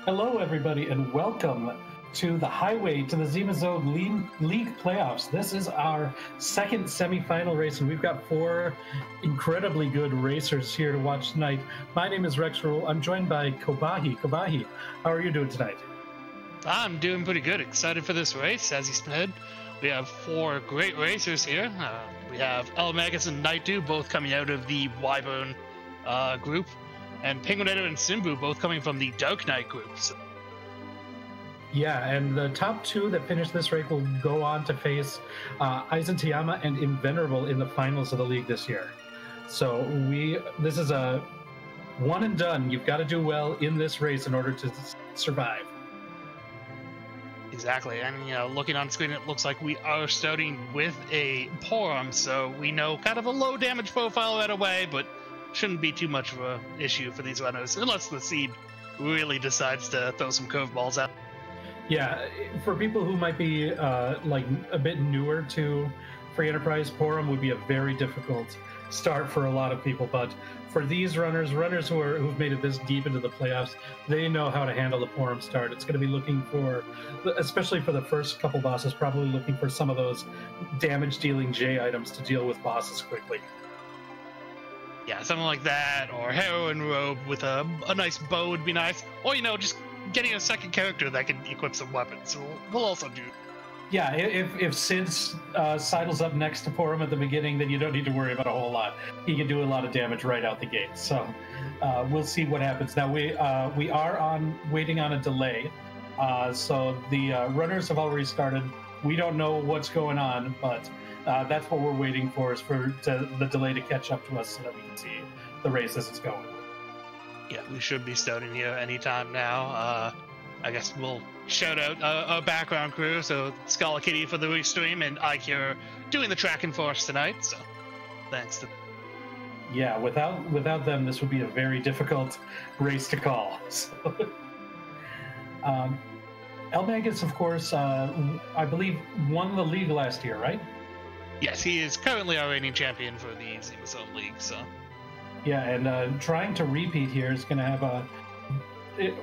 Hello, everybody, and welcome to the highway to the Zima Zone League playoffs. This is our second semifinal race, and we've got four incredibly good racers here to watch tonight. My name is Rex Rule. I'm joined by Kobahi. Kobahi, how are you doing tonight? I'm doing pretty good. Excited for this race. As he said, we have four great racers here. We have Elmagus and Naidu both coming out of the Wyvern group, and Penguinator and Simbu both coming from the Dark Knight group. So. Yeah, and the top two that finish this race will go on to face Aizen Tayama and Invenerable in the finals of the league this year. So this is a one and done. You've got to do well in this race in order to survive. Exactly, and looking on screen, it looks like we are starting with a Porom, so we know kind of a low damage profile right away, but shouldn't be too much of an issue for these runners, unless the seed really decides to throw some curveballs out. Yeah, for people who might be like a bit newer to Free Enterprise, Porom would be a very difficult start for a lot of people, but for these runners who've made it this deep into the playoffs, they know how to handle the Porom start. It's going to be looking for, especially for the first couple bosses, probably looking for some of those damage-dealing J items to deal with bosses quickly. Yeah, something like that, or Heroine Robe with a nice bow would be nice, or just getting a second character that can equip some weapons. We'll also do. Yeah, if Sid sidles up next to Porom at the beginning, then you don't need to worry about a whole lot. He can do a lot of damage right out the gate. So we'll see what happens. Now we are waiting on a delay. So the runners have already started. We don't know what's going on, but that's what we're waiting for, is for the delay to catch up to us so that we can see the race as it's going. Yeah, we should be starting here anytime now. I guess we'll shout out our background crew, so Scala Kitty for the restream and Ike here doing the tracking for us tonight, so thanks to them. Yeah, without them, this would be a very difficult race to call. So, Elmagus, of course, I believe won the league last year, right? Yes, he is currently our reigning champion for the Zima Zone League, so... Yeah, and trying to repeat here is going to have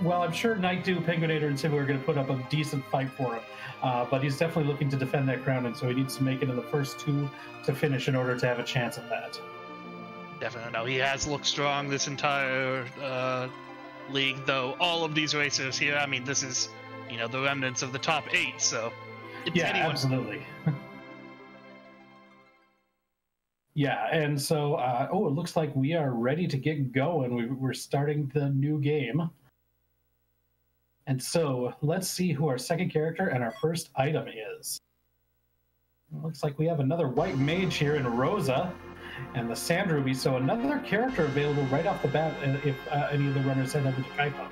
well, I'm sure Naidu, Penguinator, and Simbu are going to put up a decent fight for him. But he's definitely looking to defend that crown, and so he needs to make it in the first two to finish in order to have a chance at that. Definitely. No, he has looked strong this entire league, though all of these racers here, I mean, this is, the remnants of the top 8, so... Yeah, absolutely. Yeah, and so, it looks like we are ready to get going. We're starting the new game. And so, let's see who our second character and our first item is. It looks like we have another white mage here in Rosa and the Sand Ruby, so another character available right off the bat if any of the runners head over to Kaipo.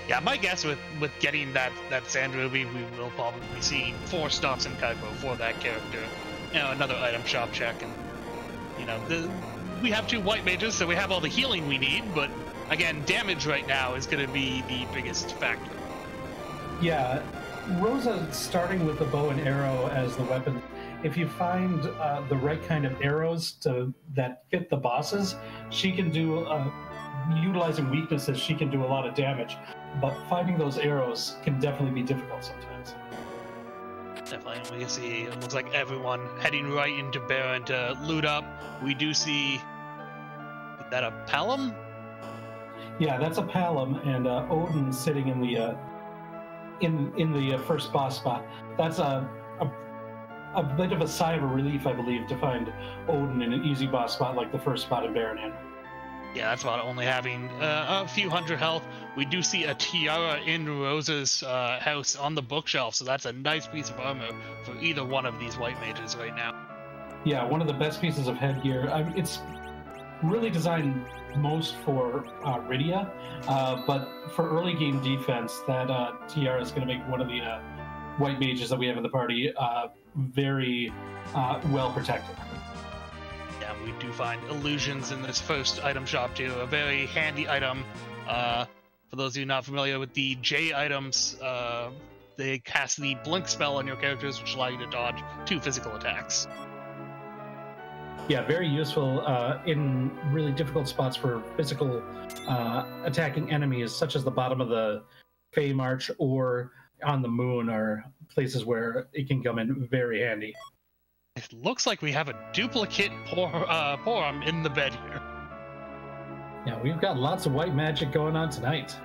Yeah, my guess with getting that Sand Ruby, we will probably see 4 stops in Kaipo for that character. Another item shop check, and we have 2 white mages, so we have all the healing we need, but again, damage right now is going to be the biggest factor. Yeah, Rosa starting with the bow and arrow as the weapon. If you find the right kind of arrows that fit the bosses, she can do, utilizing weaknesses, she can do a lot of damage. But finding those arrows can definitely be difficult sometimes. Definitely, we can see it looks like everyone heading right into Baron to loot up. We do see, is that a Palom? Yeah, that's a Palom, and Odin sitting in the first boss spot. That's a bit of a sigh of relief, I believe, to find Odin in an easy boss spot like the first spot in Baron. Yeah, that's about only having a few hundred health. We do see a tiara in Rosa's house on the bookshelf, so that's a nice piece of armor for either one of these white mages right now. Yeah, one of the best pieces of headgear. It's really designed most for Rydia, but for early game defense, that tiara is going to make one of the white mages that we have in the party very well protected. Yeah, we do find illusions in this first item shop too. A very handy item. For those of you not familiar with the J items, they cast the blink spell on your characters, which allow you to dodge 2 physical attacks. Yeah, very useful in really difficult spots for physical attacking enemies, such as the bottom of the Fey March or on the moon, are places where it can come in very handy. It looks like we have a duplicate Porom in the bed here. Yeah, we've got lots of white magic going on tonight.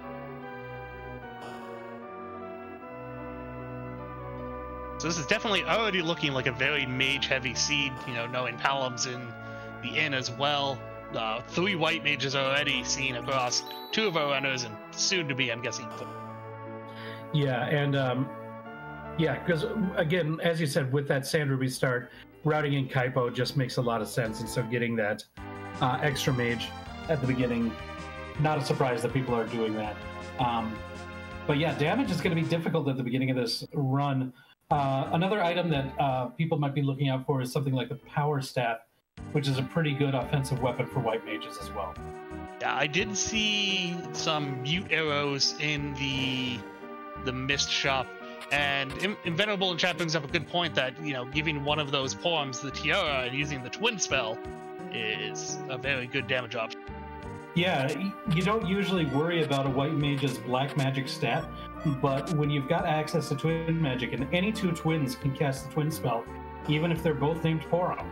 So this is definitely already looking like a very mage-heavy seed, you know, knowing Palom's in the inn as well. 3 white mages already seen across 2 of our runners, and soon to be, I'm guessing, 4. Yeah, and yeah, because again, as you said, with that Sand Ruby start, routing in Kaipo just makes a lot of sense, and so getting that extra mage at the beginning, not a surprise that people are doing that. But yeah, damage is going to be difficult at the beginning of this run. Another item that people might be looking out for is something like the Power Staff, which is a pretty good offensive weapon for white mages as well. Yeah, I did see some mute arrows in the Mist shop, and Invenerable Enchant brings up a good point that, you know, giving one of those Poroms the Tiara and using the Twin Spell is a very good damage option. Yeah, you don't usually worry about a white mage's black magic stat, but when you've got access to twin magic, and any 2 twins can cast the Twin Spell, even if they're both named Porom.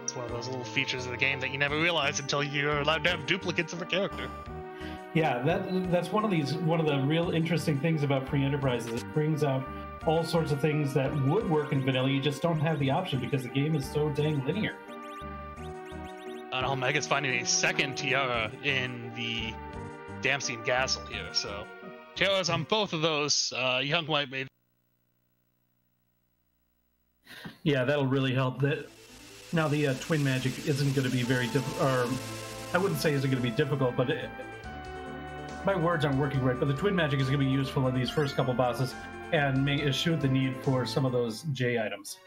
It's one of those little features of the game that you never realize until you're allowed to have duplicates of a character. Yeah, that's one of the real interesting things about Free Enterprise is it brings out all sorts of things that would work in vanilla. You just don't have the option because the game is so dang linear. And Omega's finding a second Tiara in the Damcene Gasol here, so Tiara's on both of those young white mages. Yeah, that'll really help. Now the twin magic isn't going to be very difficult, or I wouldn't say isn't going to be difficult, but my words aren't working right. But the twin magic is going to be useful in these first couple bosses and may eschew the need for some of those J items.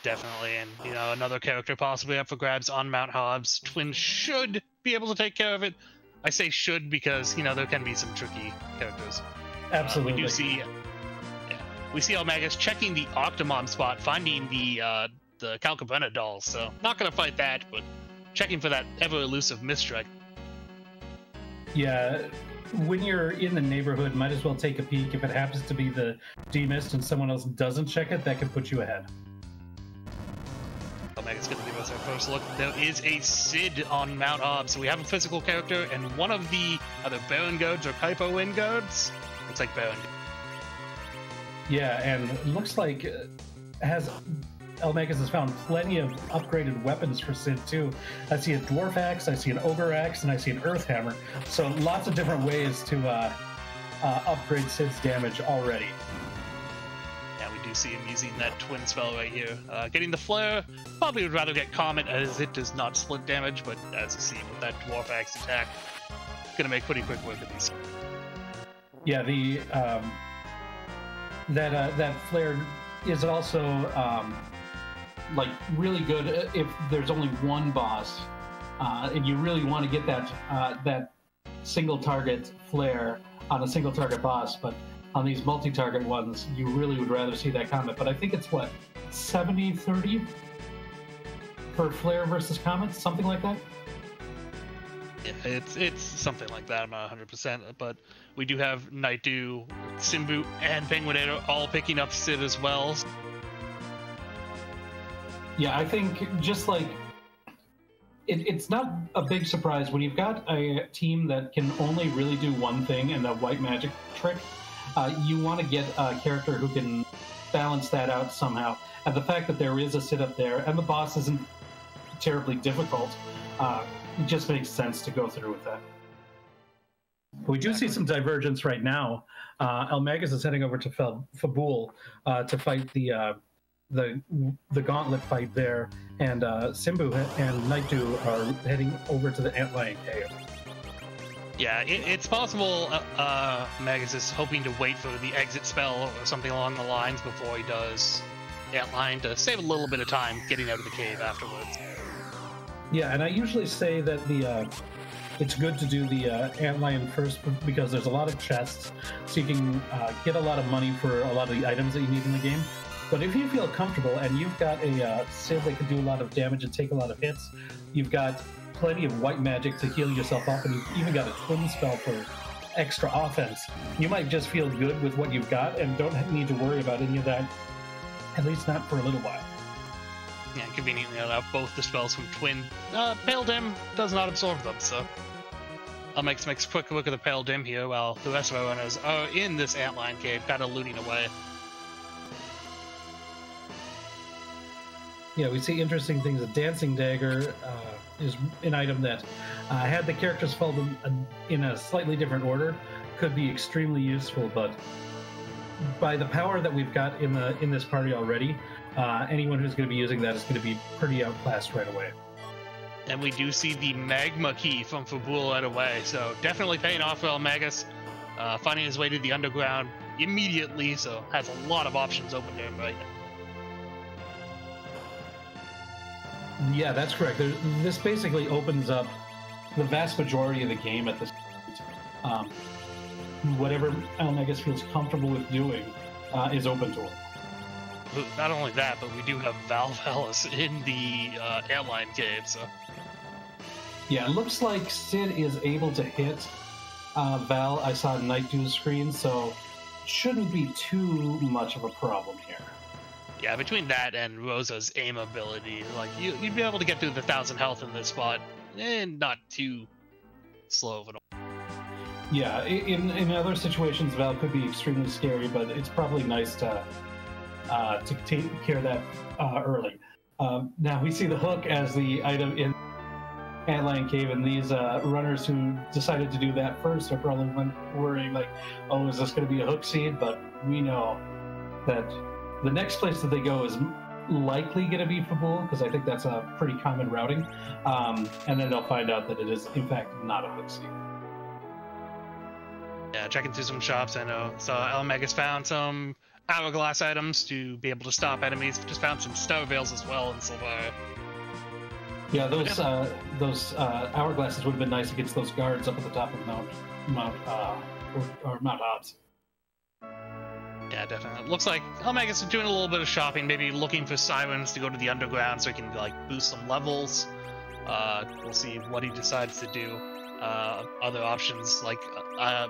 Definitely, and you know, another character possibly up for grabs on Mount Hobbs. Twin should be able to take care of it. I say should because, you know, there can be some tricky characters. Absolutely. We see Almagus checking the Octomom spot, finding the Calcabrena doll, so not going to fight that, but checking for that ever-elusive Miststrike. Yeah, when you're in the neighborhood, might as well take a peek. If it happens to be the D-Mist and someone else doesn't check it, that could put you ahead. Omega's going to give us our first look. There is a Sid on Mount Hobbs, so we have a physical character, and one of the either Baron Guards or Kaipo Wind Guards. Looks like Baron. Yeah, and it looks like Elmagus has found plenty of upgraded weapons for Sid too. I see a Dwarf Axe, I see an Ogre Axe, and I see an Earth Hammer. So lots of different ways to upgrade Sid's damage already. Yeah, we do see him using that twin spell right here. Getting the Flare, probably would rather get Comet as it does not split damage, but as you see with that Dwarf Axe attack, gonna make pretty quick work of these. Yeah, the that Flare is also like really good if there's only one boss, and you really want to get that single target Flare on a single target boss, but on these multi-target ones, you really would rather see that Comet. But I think it's what, 70-30 for Flare versus Comet, something like that. Yeah, it's something like that. I'm not 100%, but we do have Nightdew, Simbu, and Penguinator all picking up Sid as well. Yeah, I think just like it's not a big surprise when you've got a team that can only really do one thing and the white magic trick. You want to get a character who can balance that out somehow. And the fact that there is a Sid up there and the boss isn't terribly difficult, it just makes sense to go through with that. We do see some divergence right now. Elmagus is heading over to Fabul to fight the gauntlet fight there, and Simbu and Nightdew are heading over to the Antlion Cave. Yeah, it's possible Magus is hoping to wait for the exit spell or something along the lines before he does Antlion to save a little bit of time getting out of the cave afterwards. Yeah, and I usually say that it's good to do the Antlion first because there's a lot of chests, so you can get a lot of money for a lot of the items that you need in the game. But if you feel comfortable and you've got a Sid that can do a lot of damage and take a lot of hits, you've got plenty of white magic to heal yourself up, and you've even got a twin spell for extra offense, you might just feel good with what you've got and don't need to worry about any of that, at least not for a little while. Yeah, conveniently enough, both the spells from Twin. Pale Dim does not absorb them, so I'll make a quick look at the Pale Dim here while the rest of our runners are in this antlion cave, kind of looting away. Yeah, we see interesting things. A Dancing Dagger is an item that, had the characters fall in a slightly different order, could be extremely useful, but by the power that we've got in this party already, anyone who's going to be using that is going to be pretty outclassed right away. And we do see the Magma Key from Fabul right away, so definitely paying off for Elmagus, finding his way to the underground immediately, so has a lot of options open to him right now. Yeah, that's correct. This basically opens up the vast majority of the game at this point. Whatever Elmagus feels comfortable with doing is open to him. Not only that, but we do have Valvalis in the antlion cave, so... Yeah, it looks like Sid is able to hit Val. I saw Night Dew's screen, so shouldn't be too much of a problem here. Yeah, between that and Rosa's aim ability, like you'd be able to get through the 1,000 health in this spot, and not too slow of an. Yeah, in other situations, Val could be extremely scary, but it's probably nice to take care of that early. Now we see the hook as the item in Antlion Cave, and these runners who decided to do that first are probably worrying like, oh, is this going to be a hook seed? But we know that the next place that they go is likely going to be Fabul, because I think that's a pretty common routing. And then they'll find out that it is, in fact, not a hook seed. Yeah, checking through some shops, I know. So Elmagus found some hourglass items to be able to stop enemies. Just found some star veils as well in Silvara. Yeah, those hourglasses would have been nice against those guards up at the top of Mount Hobbs. Yeah, definitely. Looks like Elmagus is doing a little bit of shopping, maybe looking for sirens to go to the underground so he can like boost some levels. We'll see what he decides to do. Other options, like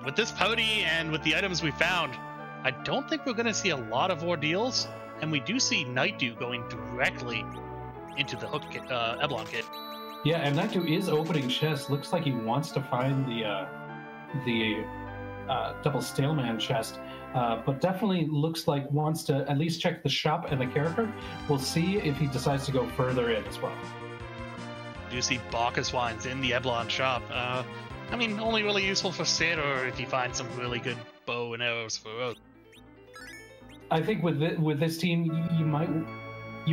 with this Pody and with the items we found, I don't think we're going to see a lot of ordeals, and we do see Night Dew going directly into the hook Eblon kit. Yeah, and Night Dew is opening chests. Looks like he wants to find the double Staleman chest, but definitely looks like wants to at least check the shop and the character. We'll see if he decides to go further in as well. You see Bacchus wines in the Eblon shop. I mean, only really useful for Sid, or if you find some really good bow and arrows for Rose. I think with this team, you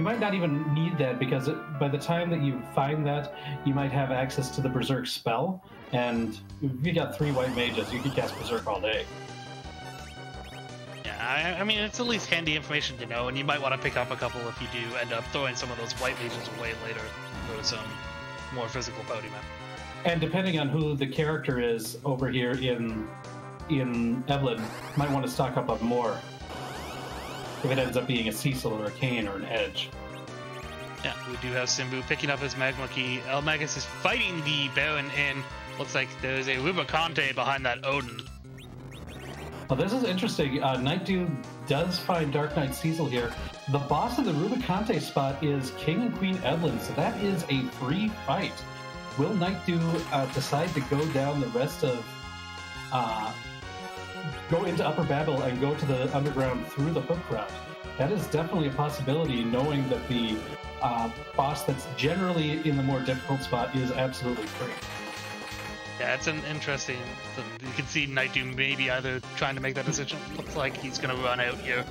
might not even need that, because by the time that you find that, you might have access to the Berserk spell, and if you got 3 white mages, you could cast Berserk all day. Yeah, I mean, it's at least handy information to know, and you might want to pick up a couple if you do end up throwing some of those white mages away later for some more physical Pokemon. And depending on who the character is over here in Evelyn, might want to stock up on more if it ends up being a Cecil or a Kane or an Edge. Yeah, we do have Simbu picking up his Magma Key. Elmagus is fighting the Baron in. Looks like there's a Rubicante behind that Odin. Well, this is interesting. Night Dew does find Dark Knight Cecil here. The boss of the Rubicante spot is King and Queen Evelyn, so that is a free fight. Will Night Dew decide to go down the rest of... go into Upper Babel and go to the underground through the hook route? That is definitely a possibility, knowing that the boss that's generally in the more difficult spot is absolutely free. Yeah, it's an interesting thing. You can see Night Doom maybe either trying to make that decision. Looks like he's going to run out here.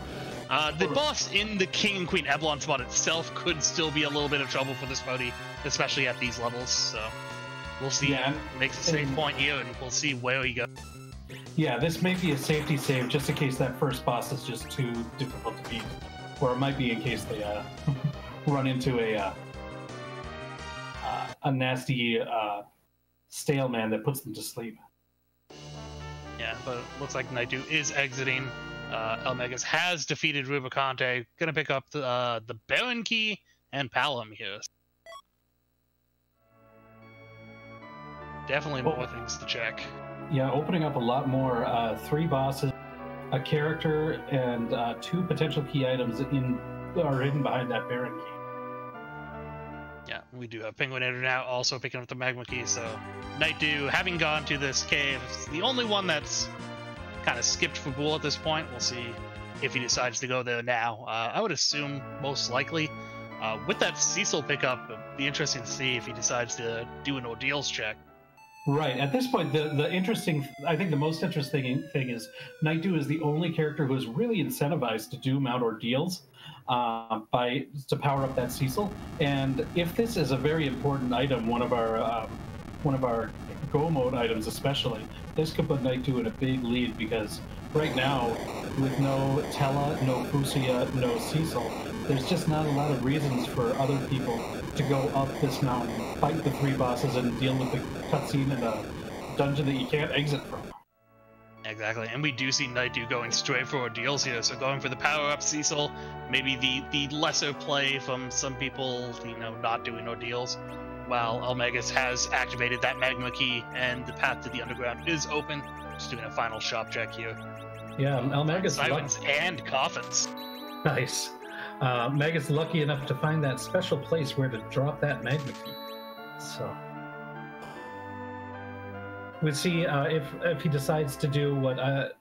The boss in the King and Queen Eblon spot itself could still be a little bit of trouble for this party, especially at these levels. So we'll see. Yeah, he makes a save point here, and we'll see where he goes. Yeah, this may be a safety save just in case that first boss is just too difficult to beat. Or it might be in case they run into a nasty stale man that puts them to sleep. Yeah, but it looks like Night Dew is exiting. Elmegas has defeated Rubicante. Gonna pick up the Baron Key and Palom here. Definitely more things to check. Yeah, opening up a lot more. 3 bosses, a character, and 2 potential key items are hidden behind that Baron Key. Yeah, we do have Penguinator now also picking up the Magma Key, so Nightdew, having gone to this cave, is the only one that's kind of skipped Fabul at this point. We'll see if he decides to go there now. I would assume most likely. With that Cecil pickup, it'd be interesting to see if he decides to do an ordeals check. Right. At this point, I think the most interesting thing is Nightdew is the only character who is really incentivized to do mount ordeals to power up that Cecil. And if this is a very important item, one of our go mode items especially, this could put Nightdew in a big lead, because right now, with no Tella, no Fusia, no Cecil, there's just not a lot of reasons for other people to go up this mountain, fight the 3 bosses, and deal with the cutscene in a dungeon that you can't exit from. Exactly, and we do see Nightdew going straight for ordeals here, so going for the power-up Cecil, maybe the lesser play from some people, not doing ordeals, while Elmegas has activated that Magma Key and the path to the underground is open. Just doing a final shop check here. Yeah, Elmegas... Sirens and Coffins. Nice. Meg lucky enough to find that special place where to drop that Magma Key. So we'll see if he decides to do what a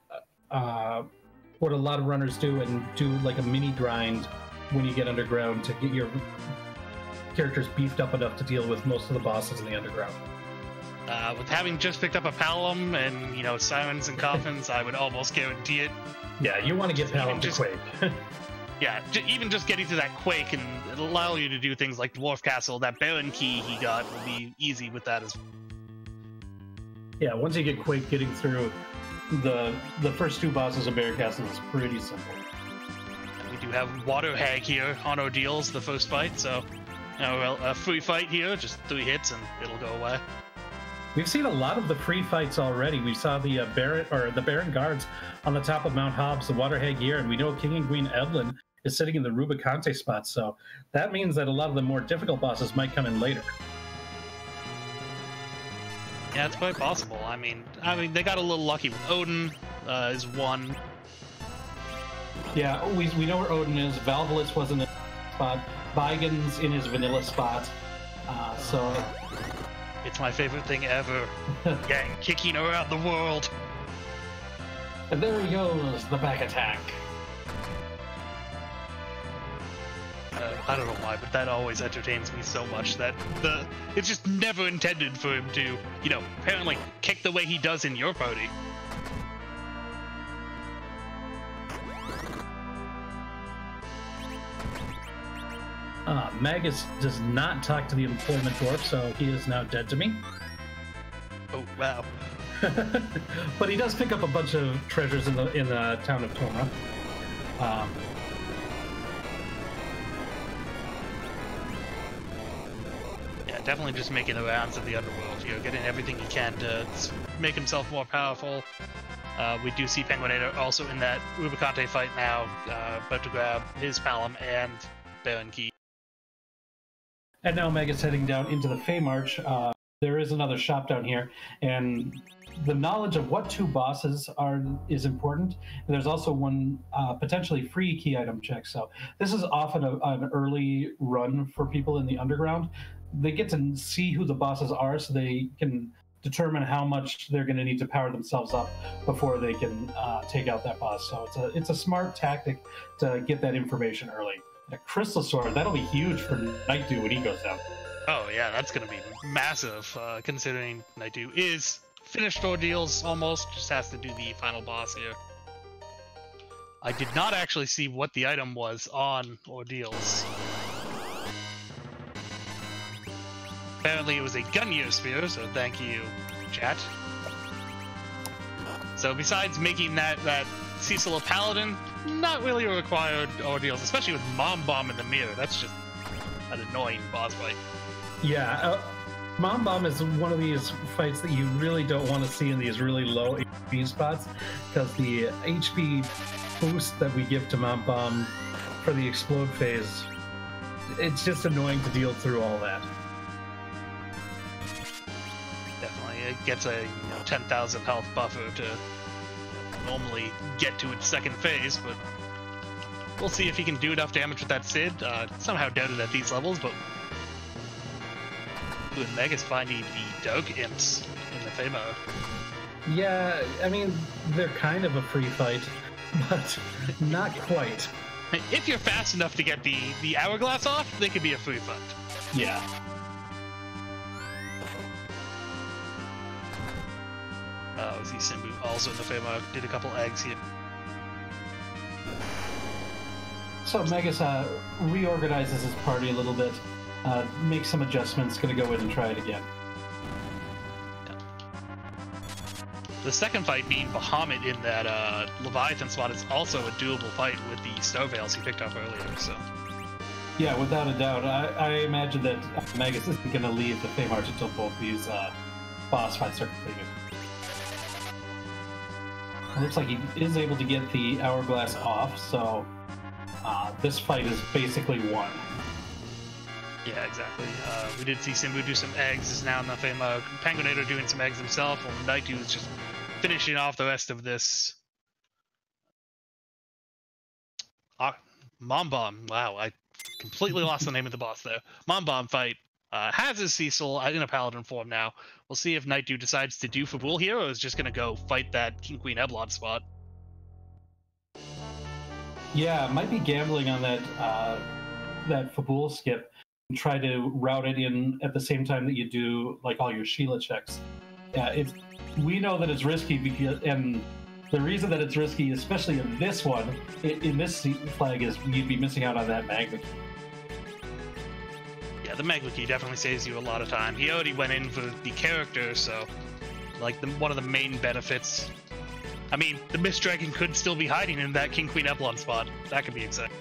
lot of runners do, and do like a mini grind when you get underground to get your characters beefed up enough to deal with most of the bosses in the underground. With having just picked up a Palom and Sirens and Coffins, I would almost guarantee it. Yeah, you want to get Palom to Quake. Yeah, even just getting to that Quake, and it'll allow you to do things like Dwarf Castle. That Baron Key he got will be easy with that as well. Yeah, once you get Quake, getting through the first 2 bosses of Baron Castle is pretty simple. And we do have Water Hag here on ordeals, the first fight, so a free fight here, just 3 hits and it'll go away. We've seen a lot of the free fights already. We saw the Baron Guards on the top of Mount Hobbs, the Water Hag here, and we know King and Queen Evelyn is sitting in the Rubicante spot, so that means that a lot of the more difficult bosses might come in later. Yeah, it's quite possible. I mean, they got a little lucky with Odin is 1. Yeah, we know where Odin is. Valvolus was in his spot. Bigan's in his vanilla spot. So it's my favorite thing ever. Gang kicking around the world. And there he goes, the back attack. I don't know why, but that always entertains me so much that it's just never intended for him to, apparently kick the way he does in your party. Magus does not talk to the employment dwarf, so he is now dead to me. Oh, wow. But he does pick up a bunch of treasures in the town of Toma. Yeah, definitely just making the rounds of the underworld, getting everything he can to make himself more powerful. We do see Penguinator also in that Rubicante fight now, about to grab his Palom and Baron Key. And now Mega's heading down into the Fey March. There is another shop down here, and the knowledge of what 2 bosses is important. And there's also one potentially free key item check. So this is often an early run for people in the underground. They get to see who the bosses are, so they can determine how much they're going to need to power themselves up before they can take out that boss. So it's a smart tactic to get that information early. A crystal sword, that'll be huge for Nightdew when he goes down. Oh yeah, that's gonna be massive, considering Nightdew is finished ordeals almost, just has to do the final boss here. I did not actually see what the item was on ordeals. Apparently it was a Gungnir Spear, so thank you, chat. So besides making that Cecil a Paladin, not really a required ordeals, especially with Mom Bomb in the mirror. That's just an annoying boss fight. Yeah, Mom Bomb is one of these fights that you really don't want to see in these really low HP spots, because the HP boost that we give to Mount Bomb for the explode phase, it's just annoying to deal through all that. Definitely, it gets a 10,000 health buffer to normally get to its second phase, but we'll see if he can do enough damage with that Sid. Somehow doubted at these levels, but Meg is finding the Dog Imps in the Famo. Yeah, I mean, they're kind of a free fight, but not quite. If you're fast enough to get the hourglass off, they could be a free fight. Yeah. We see Simbu also in the Famo, did a couple eggs here. So Megas reorganizes his party a little bit, makes some adjustments, gonna go in and try it again. The second fight being Bahamut in that Leviathan spot is also a doable fight with the Snowveils he picked up earlier, so... Yeah, without a doubt. I imagine that Magus isn't going to leave the Feymarch until both these boss fights are completed. It looks like he is able to get the Hourglass off, so this fight is basically won. Yeah, exactly. We did see Simbu do some eggs, is now in the Feymarch. Penguinator doing some eggs himself, while Naitu is just finishing off the rest of this. Mombomb. Wow, I completely lost the name of the boss there. Mombomb fight has his Cecil in a Paladin form now. We'll see if Naitu decides to do Fabul here, or is just going to go fight that King Queen Eblon spot. Yeah, might be gambling on that that Fabul skip. Try to route it in at the same time that you do like all your Sheila checks. Yeah, we know that it's risky because, and the reason that it's risky, especially in this one, in this flag, is you'd be missing out on that Magma Key. Yeah, the Magma Key definitely saves you a lot of time. He already went in for the character, so like one of the main benefits. I mean, the Mist Dragon could still be hiding in that King Queen Eblon spot. That could be exciting.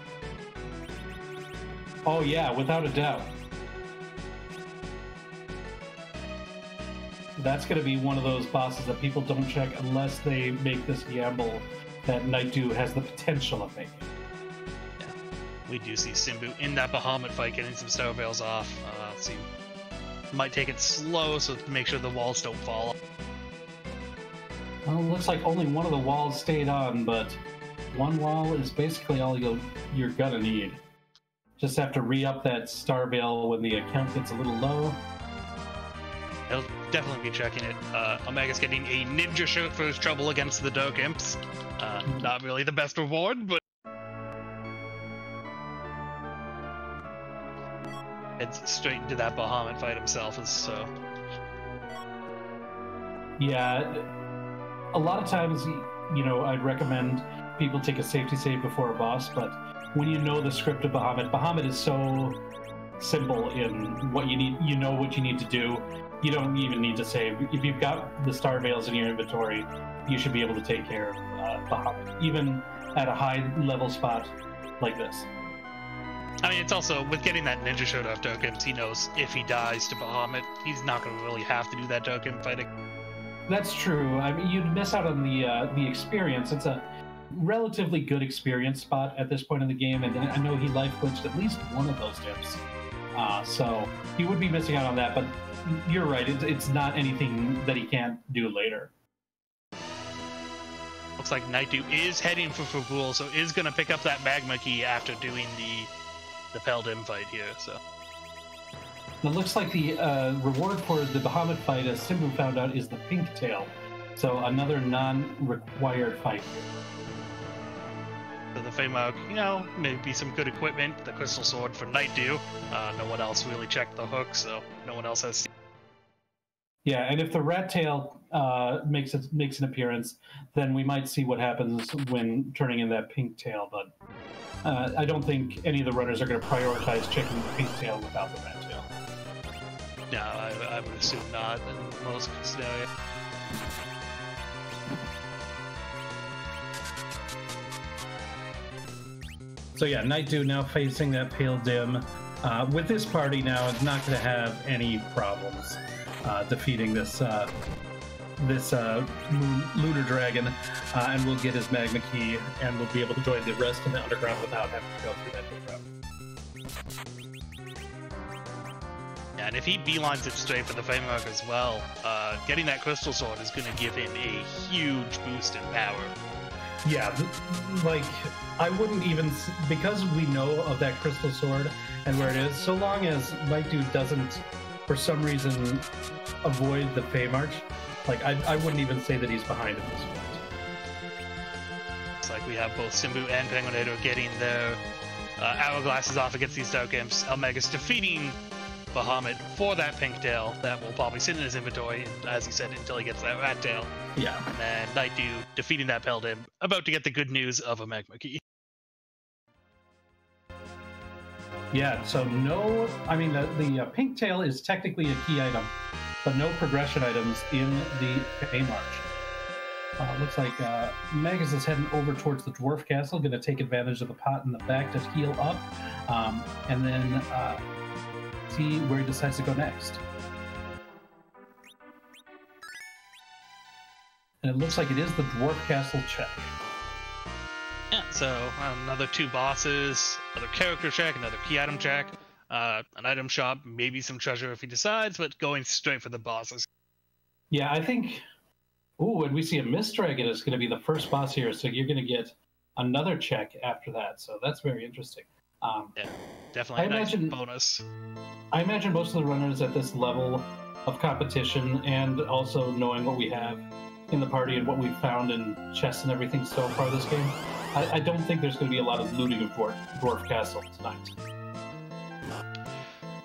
Oh yeah, without a doubt. That's going to be one of those bosses that people don't check unless they make this gamble that Naitu has the potential of making. Yeah. We do see Simbu in that Bahamut fight getting some Snowveils off. Let's see. Might take it slow so to make sure the walls don't fall. Well, it looks like only one of the walls stayed on, but one wall is basically all you're going to need. Just have to re-up that Star Veil when the account gets a little low. He'll definitely be checking it. Omega's getting a ninja shirt for his trouble against the Dark Imps. Not really the best reward, but... heads straight into that Bahamut fight himself, so... Yeah, a lot of times, you know, I'd recommend people take a safety save before a boss, but when you know the script of Bahamut is so simple in what you need, you know what you need to do. You don't even need to save. If you've got the Star Veils in your inventory, you should be able to take care of Bahamut, even at a high level spot like this. I mean, it's also, with getting that ninja shirt off Dark Imps, he knows if he dies to Bahamut, he's not going to really have to do that Dark Imp fighting. That's true. I mean, you'd miss out on the experience. It's a relatively good experience spot at this point in the game, and I know he life glitched at least one of those dips. So he would be missing out on that, but you're right, it's not anything that he can't do later. Looks like Naitu is heading for Fabul, so is going to pick up that Magma Key after doing the Peldim fight here, so... It looks like the reward for the Bahamut fight, as Simbu found out, is the Pink Tail. So another non-required fight here. So the Feymarch, you know, maybe some good equipment. The Crystal Sword for Naitu. No one else really checked the hook, so no one else has... Yeah, and if the Rat Tail makes an appearance, then we might see what happens when turning in that Pink Tail, but I don't think any of the runners are going to prioritize checking the Pink Tail without the Rat Tail. No, I would assume not in most scenarios. So yeah, Naitu now facing that Pale Dim. With this party now, it's not going to have any problems defeating this this lunar dragon, and we'll get his magma key, and we'll be able to join the rest in the underground without having to go through that big route. Yeah, and if he beelines it straight for the framework as well, getting that crystal sword is going to give him a huge boost in power. Yeah, like, I wouldn't even, because we know of that crystal sword and where it is, so long as Night Dude doesn't, for some reason, avoid the Fey March, like, I wouldn't even say that he's behind at this point. It's like we have both Simbu and Penguinator getting their hourglasses off against these Dark Imps. Elmegus defeating Bahamut for that pink tail that will probably sit in his inventory, as he said, until he gets that rat tail. Yeah. And then Night Dude defeating that Peldin, about to get the good news of a magma key. Yeah, so no, I mean, the pink tail is technically a key item, but no progression items in the Fey March. Looks like Magus is heading over towards the Dwarf Castle, going to take advantage of the pot in the back to heal up, and then see where he decides to go next. And it looks like it is the Dwarf Castle check. Yeah, so another 2 bosses, another character check, another key item check, an item shop, maybe some treasure if he decides, but going straight for the bosses. Yeah, I think... Ooh, and we see a Mist Dragon is going to be the first boss here, so you're going to get another check after that, so that's very interesting. Yeah, definitely a nice bonus. I imagine most of the runners at this level of competition, and also knowing what we have in the party and what we've found in chests and everything so far this game, I don't think there's going to be a lot of looting of Dwarf Castle tonight.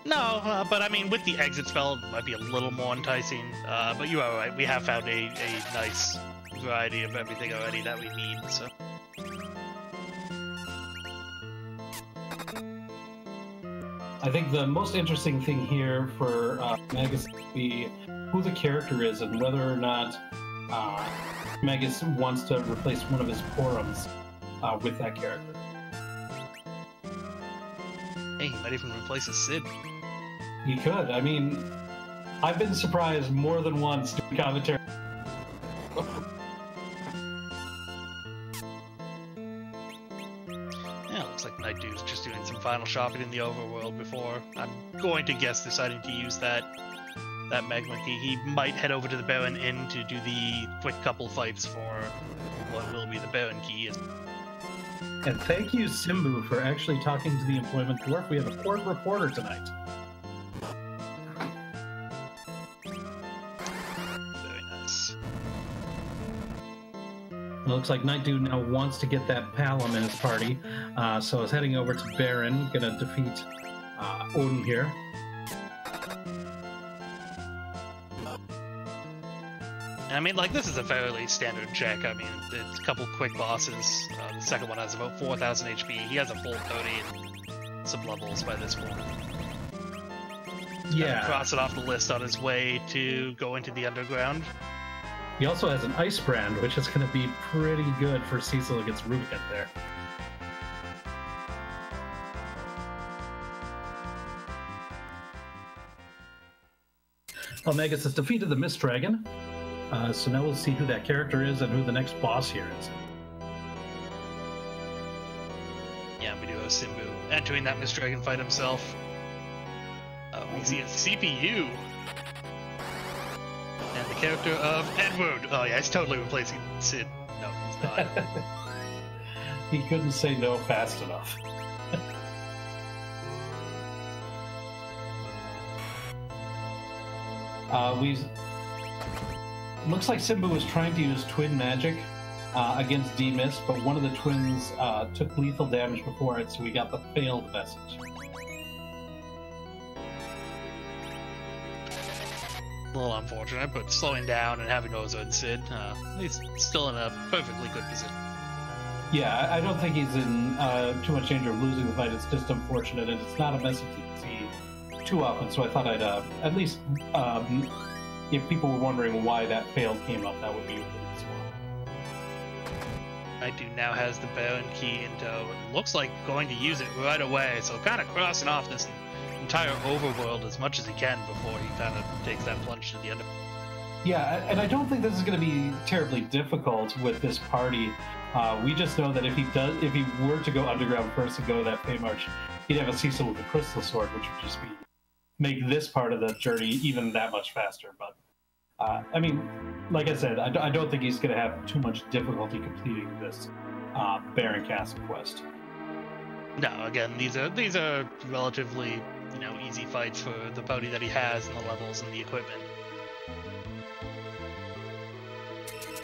No, but I mean, with the exit spell, it might be a little more enticing. But you are right, we have found a nice variety of everything already that we need, so... I think the most interesting thing here for Magus would be who the character is and whether or not Magus wants to replace one of his forums with that character. Hey, he might even replace a Sid. He could. I mean, I've been surprised more than once doing commentary. Yeah, looks like Night Dude's just doing some final shopping in the overworld before, I'm going to guess, deciding to use that magma key. He might head over to the Baron Inn to do the quick couple fights for what will be the Baron key. And thank you, Simbu, for actually talking to the Employment Dwarf. We have a court reporter tonight. Very nice. It looks like Night Dude now wants to get that Palom in his party, so is heading over to Baron, gonna defeat Odin here. I mean, like, this is a fairly standard check. I mean, it's a couple quick bosses. The second one has about 4,000 HP. He has a full 30 and some levels by this point. Yeah. Cross it off the list on his way to go into the underground. He also has an Ice Brand, which is going to be pretty good for Cecil against Rubicant there. Elmegus has defeated the Mist Dragon. So now we'll see who that character is and who the next boss here is. Yeah, we do have Simbu entering that Mist Dragon fight himself. We see a CPU. And the character of Edward. Oh yeah, he's totally replacing Sid. No, he's not. He couldn't say no fast enough. Looks like Simbu was trying to use Twin Magic against D-Mist, but one of the twins took lethal damage before it, so we got the failed message. A little unfortunate, but slowing down and having Ozo and Sid, he's still in a perfectly good position. Yeah, I don't think he's in too much danger of losing the fight. It's just unfortunate, and it's not a message you can see too often, so I thought I'd at least... if people were wondering why that fail came up, that would be the reason why. Night Dude now has the Baron key in tow, and looks like going to use it right away, so kind of crossing off this entire overworld as much as he can before he kind of takes that plunge to the end of it. Yeah, and I don't think this is going to be terribly difficult with this party. We just know that if he were to go underground first and go that Fey March, he'd have a Cecil with a Crystal Sword, which would just make this part of the journey even that much faster. But I mean, like I said, I don't think he's going to have too much difficulty completing this Baron Castle quest. No, again, these are relatively easy fights for the party that he has and the levels and the equipment.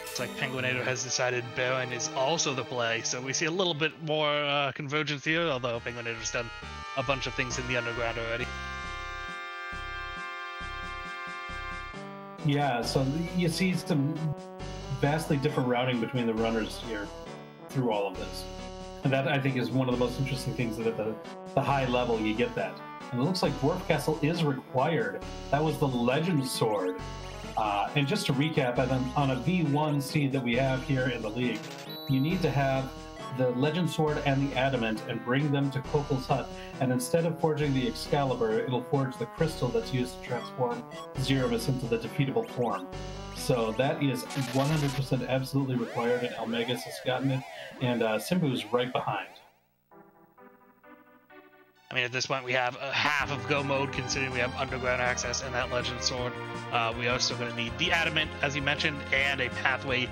It's like Penguinator has decided Baron is also the play, so we see a little bit more convergence here, although Penguinator's done a bunch of things in the underground already. Yeah, so you see some vastly different routing between the runners here through all of this. And that, I think, is one of the most interesting things, that at the high level you get that. And it looks like Dwarf Castle is required. That was the Legend Sword. And just to recap, on a V1 seed that we have here in the league, you need to have the Legend Sword and the Adamant and bring them to Kokol's hut. And instead of forging the Excalibur, it'll forge the crystal that's used to transform Zeromus into the defeatable form. So that is 100% absolutely required, and Elmegus has gotten it, and Simbu's right behind. I mean, at this point, we have half of Go mode, considering we have underground access and that Legend Sword. We are still going to need the Adamant, as you mentioned, and a pathway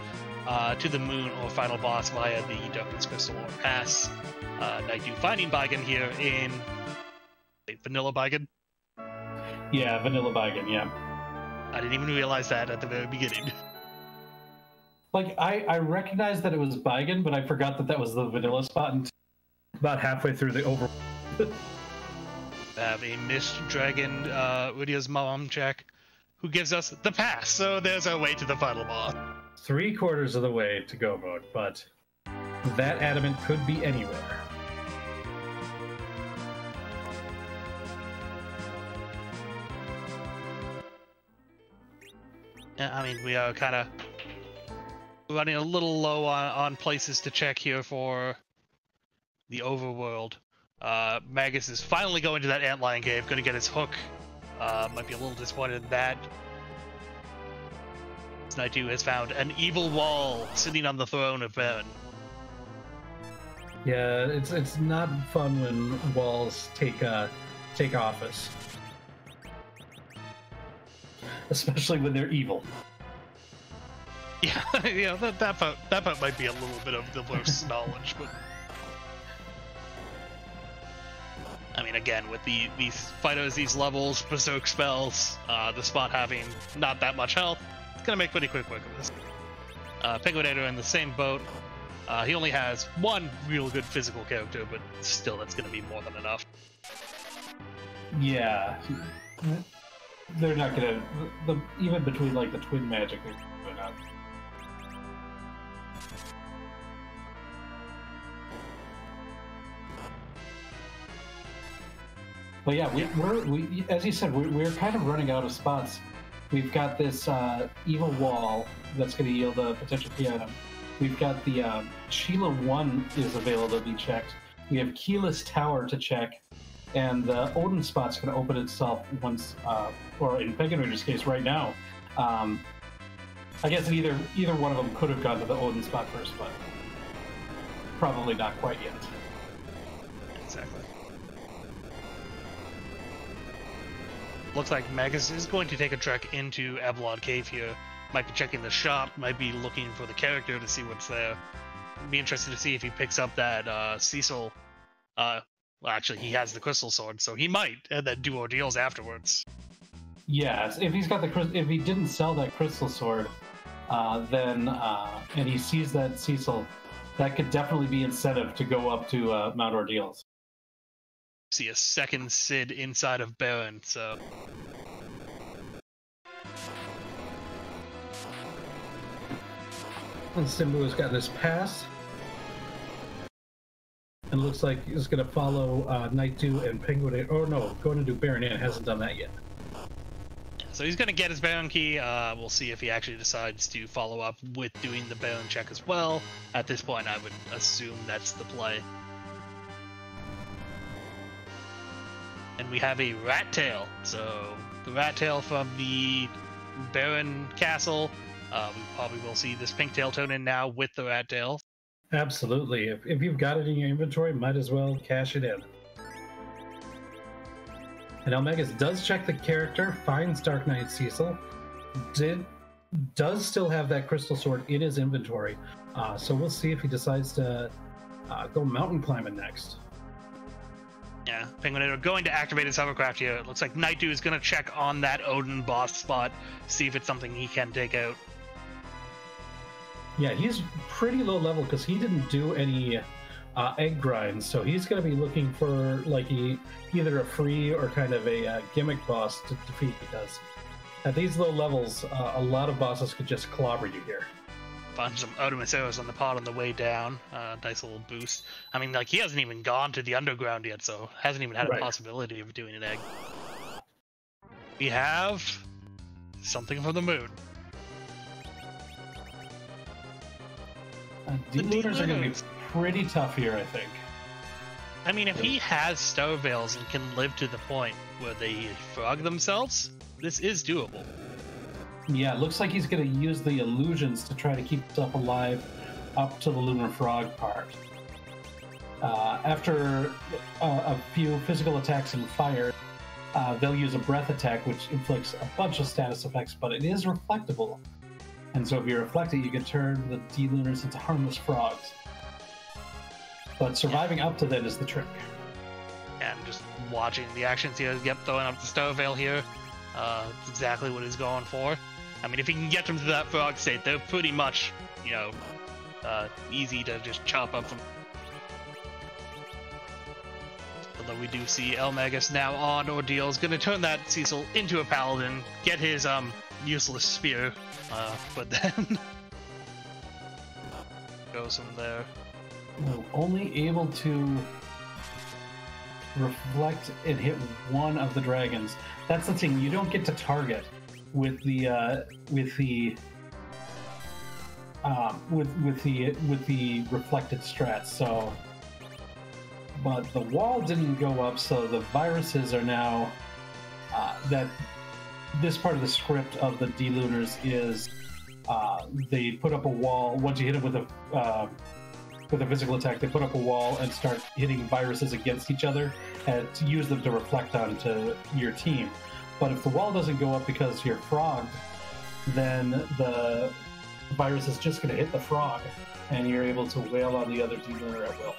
to the moon or final boss via the Darkness Crystal or Pass. Naidu finding Baigan here in Vanilla Baigan? Yeah, Vanilla Baigan, yeah. I didn't even realize that at the very beginning. Like, I recognized that it was Baigan, but I forgot that was the vanilla spot until about halfway through the over. Have a Mist Dragon, Udia's mom, Jack, who gives us the pass. So there's our way to the final boss. 3/4 of the way to Go mode, but that Adamant could be anywhere. Yeah, I mean, we are kind of running a little low on places to check here for the overworld. Magus is finally going to that antlion cave, going to get his hook. Might be a little disappointed in that. Naidu has found an evil wall sitting on the throne of Baron. Yeah, it's not fun when walls take office, especially when they're evil. Yeah, yeah, that part might be a little bit of the worst knowledge, but I mean, again, with these fighters, these levels, berserk spells, the spot having not that much health, it's gonna make pretty quick work of this. Penguinator in the same boat. He only has one real good physical character, but still, that's gonna be more than enough. Yeah, they're not gonna. Even between like the twin magic, they're not. But yeah, we as you said, we're kind of running out of spots. We've got this evil wall that's going to yield a potential key item. We've got the Sheila 1 is available to be checked. We have Keyless Tower to check, and the Odin spot's going to open itself once, or in Penguinator's case, right now. I guess either one of them could have gone to the Odin spot first, but probably not quite yet. Exactly. Looks like Magus is going to take a trek into Avalon Cave here. Might be checking the shop, might be looking for the character to see what's there. Be interested to see if he picks up that Cecil. Well, actually, he has the Crystal Sword, so he might, and then do ordeals afterwards. Yes, if he's got if he didn't sell that Crystal Sword, then and he sees that Cecil, that could definitely be incentive to go up to Mount Ordeals. See a second Sid inside of Baron, so and Simbu has got this pass, and looks like he's going to follow Naidu and Penguin. Oh no, going to do Baron Inn, hasn't done that yet. So he's going to get his Baron key. We'll see if he actually decides to follow up with doing the Baron check as well. At this point, I would assume that's the play. And we have a Rat Tail. So the Rat Tail from the Baron Castle. We probably will see this pink tail tone in now with the rat tail. Absolutely. If you've got it in your inventory, might as well cash it in. And Elmegus does check the character, finds Dark Knight Cecil, does still have that crystal sword in his inventory. So we'll see if he decides to go mountain climbing next. Yeah, Penguin are going to activate his hovercraft here. It looks like Nightdew is going to check on that Odin boss spot, see if it's something he can take out. Yeah, he's pretty low level because he didn't do any egg grinds, so he's going to be looking for like either a free or kind of a gimmick boss to defeat, because at these low levels, a lot of bosses could just clobber you here. Find some Artemis arrows on the pod on the way down. Nice little boost. I mean, like, he hasn't even gone to the underground yet, so hasn't even had a possibility of doing an egg. We have something from the moon. D-looters are going to be pretty tough here, I think. I mean, if he has Star Veils and can live to the point where they frog themselves, this is doable. Yeah, it looks like he's going to use the illusions to try to keep himself alive up to the Lunar Frog part. After a few physical attacks and fire, they'll use a breath attack, which inflicts a bunch of status effects, but it is reflectable. And so if you reflect it, you can turn the D-Lunars into harmless frogs. But surviving up to that is the trick. And just watching the actions here, yep, throwing up the Star Veil here. That's exactly what he's going for. I mean, if he can get them to that frog state, they're pretty much, you know, easy to just chop up from. Although we do see Elmegus now on Ordeal is going to turn that Cecil into a paladin, get his useless spear, but then goes from there. Only able to reflect and hit one of the dragons. That's the thing, you don't get to target with the reflected strats. So, but the wall didn't go up, so the viruses are now that this part of the script of the D-Lunars is they put up a wall once you hit it with a physical attack. They put up a wall and start hitting viruses against each other and to use them to reflect onto your team. But if the wall doesn't go up because you're frogged, then the virus is just going to hit the frog, and you're able to wail on the other D-Lunar at will.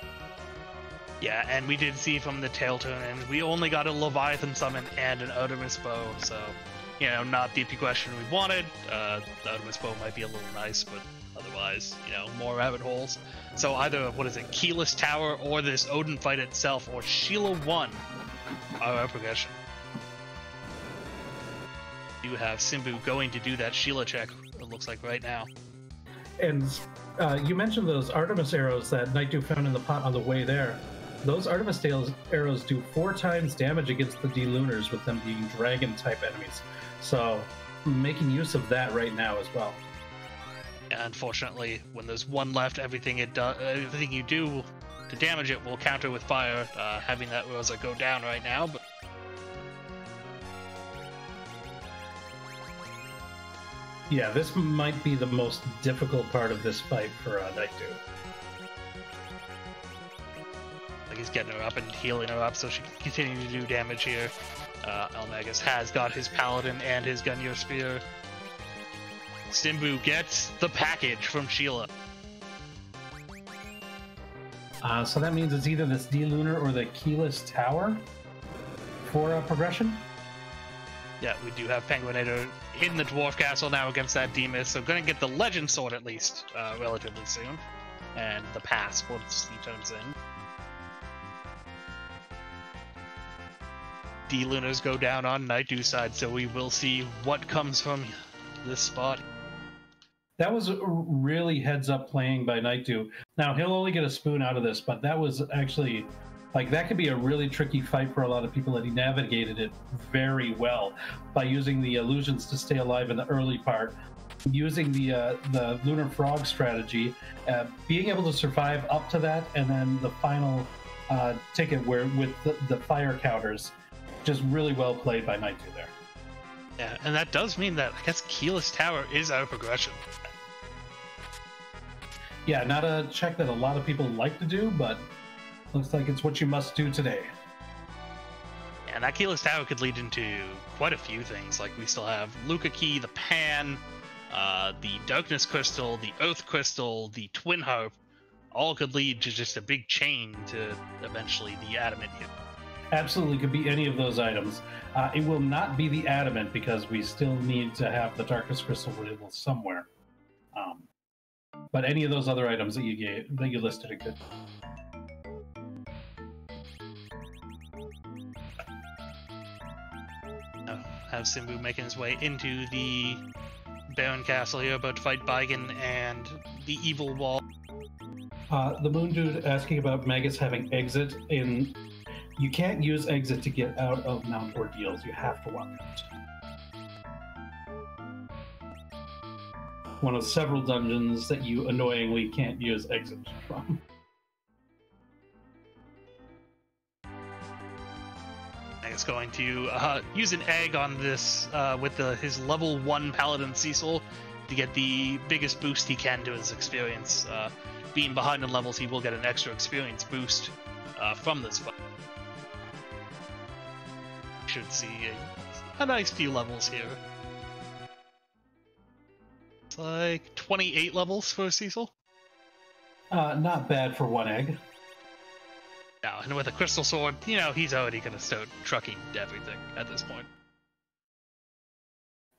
Yeah, and we did see from the tail turn, and we only got a Leviathan summon and an Artemis bow, so, you know, not the progression we wanted. The Artemis bow might be a little nice, but otherwise, you know, more rabbit holes. So either, what is it, Keyless Tower, or this Odin fight itself, or Sheila 1 are our progression. You have Simbu going to do that Sheila check, it looks like right now. And you mentioned those Artemis arrows that Nightdew found in the pot on the way there. Those Artemis arrows do 4 times damage against the D-Lunars, with them being dragon-type enemies. So, making use of that right now as well. Yeah, unfortunately, when there's one left, everything you do to damage it will counter with fire. Having that Rosa go down right now, but yeah, this might be the most difficult part of this fight for Nightdew. Like, he's getting her up and healing her up so she can continue to do damage here. Elmegus has got his Paladin and his Gungnir Spear. Simbu gets the package from Sheila. So that means it's either this D-Lunar or the Keyless Tower for progression? Yeah, we do have Penguinator in the Dwarf Castle now against that Demus, so gonna get the Legend Sword at least relatively soon. And the pass once he turns in. D-Lunars go down on Nightdew's side, so we will see what comes from this spot. That was really heads-up playing by Nightdew. Now, he'll only get a spoon out of this, but that was actually, like, that could be a really tricky fight for a lot of people, and he navigated it very well by using the illusions to stay alive in the early part, using the Lunar Frog strategy, being able to survive up to that, and then the final ticket where with the fire counters. Just really well played by Nightdew there. Yeah, and that does mean that I guess Keyless Tower is our progression. Yeah, not a check that a lot of people like to do, but looks like it's what you must do today. And that Keyless Tower could lead into quite a few things. Like we still have Luca Key, the Pan, the Darkness Crystal, the Earth Crystal, the Twin Harp. All could lead to just a big chain to eventually the Adamant here. Absolutely could be any of those items. It will not be the Adamant because we still need to have the Darkness Crystal available somewhere. But any of those other items that you listed are good. Have Simbu making his way into the Baron Castle here, about to fight Baigen and the Evil Wall. The Moon Dude asking about Magus having exit in. You can't use exit to get out of Mount Ordeals. You have to walk out. One of several dungeons that you annoyingly can't use exit from. Is going to use an egg on this with his level 1 Paladin Cecil to get the biggest boost he can to his experience. Being behind in levels, he will get an extra experience boost from this fight. Should see a nice few levels here. It's like 28 levels for Cecil. Not bad for one egg. Now, and with a crystal sword, you know, he's already going to start trucking everything at this point.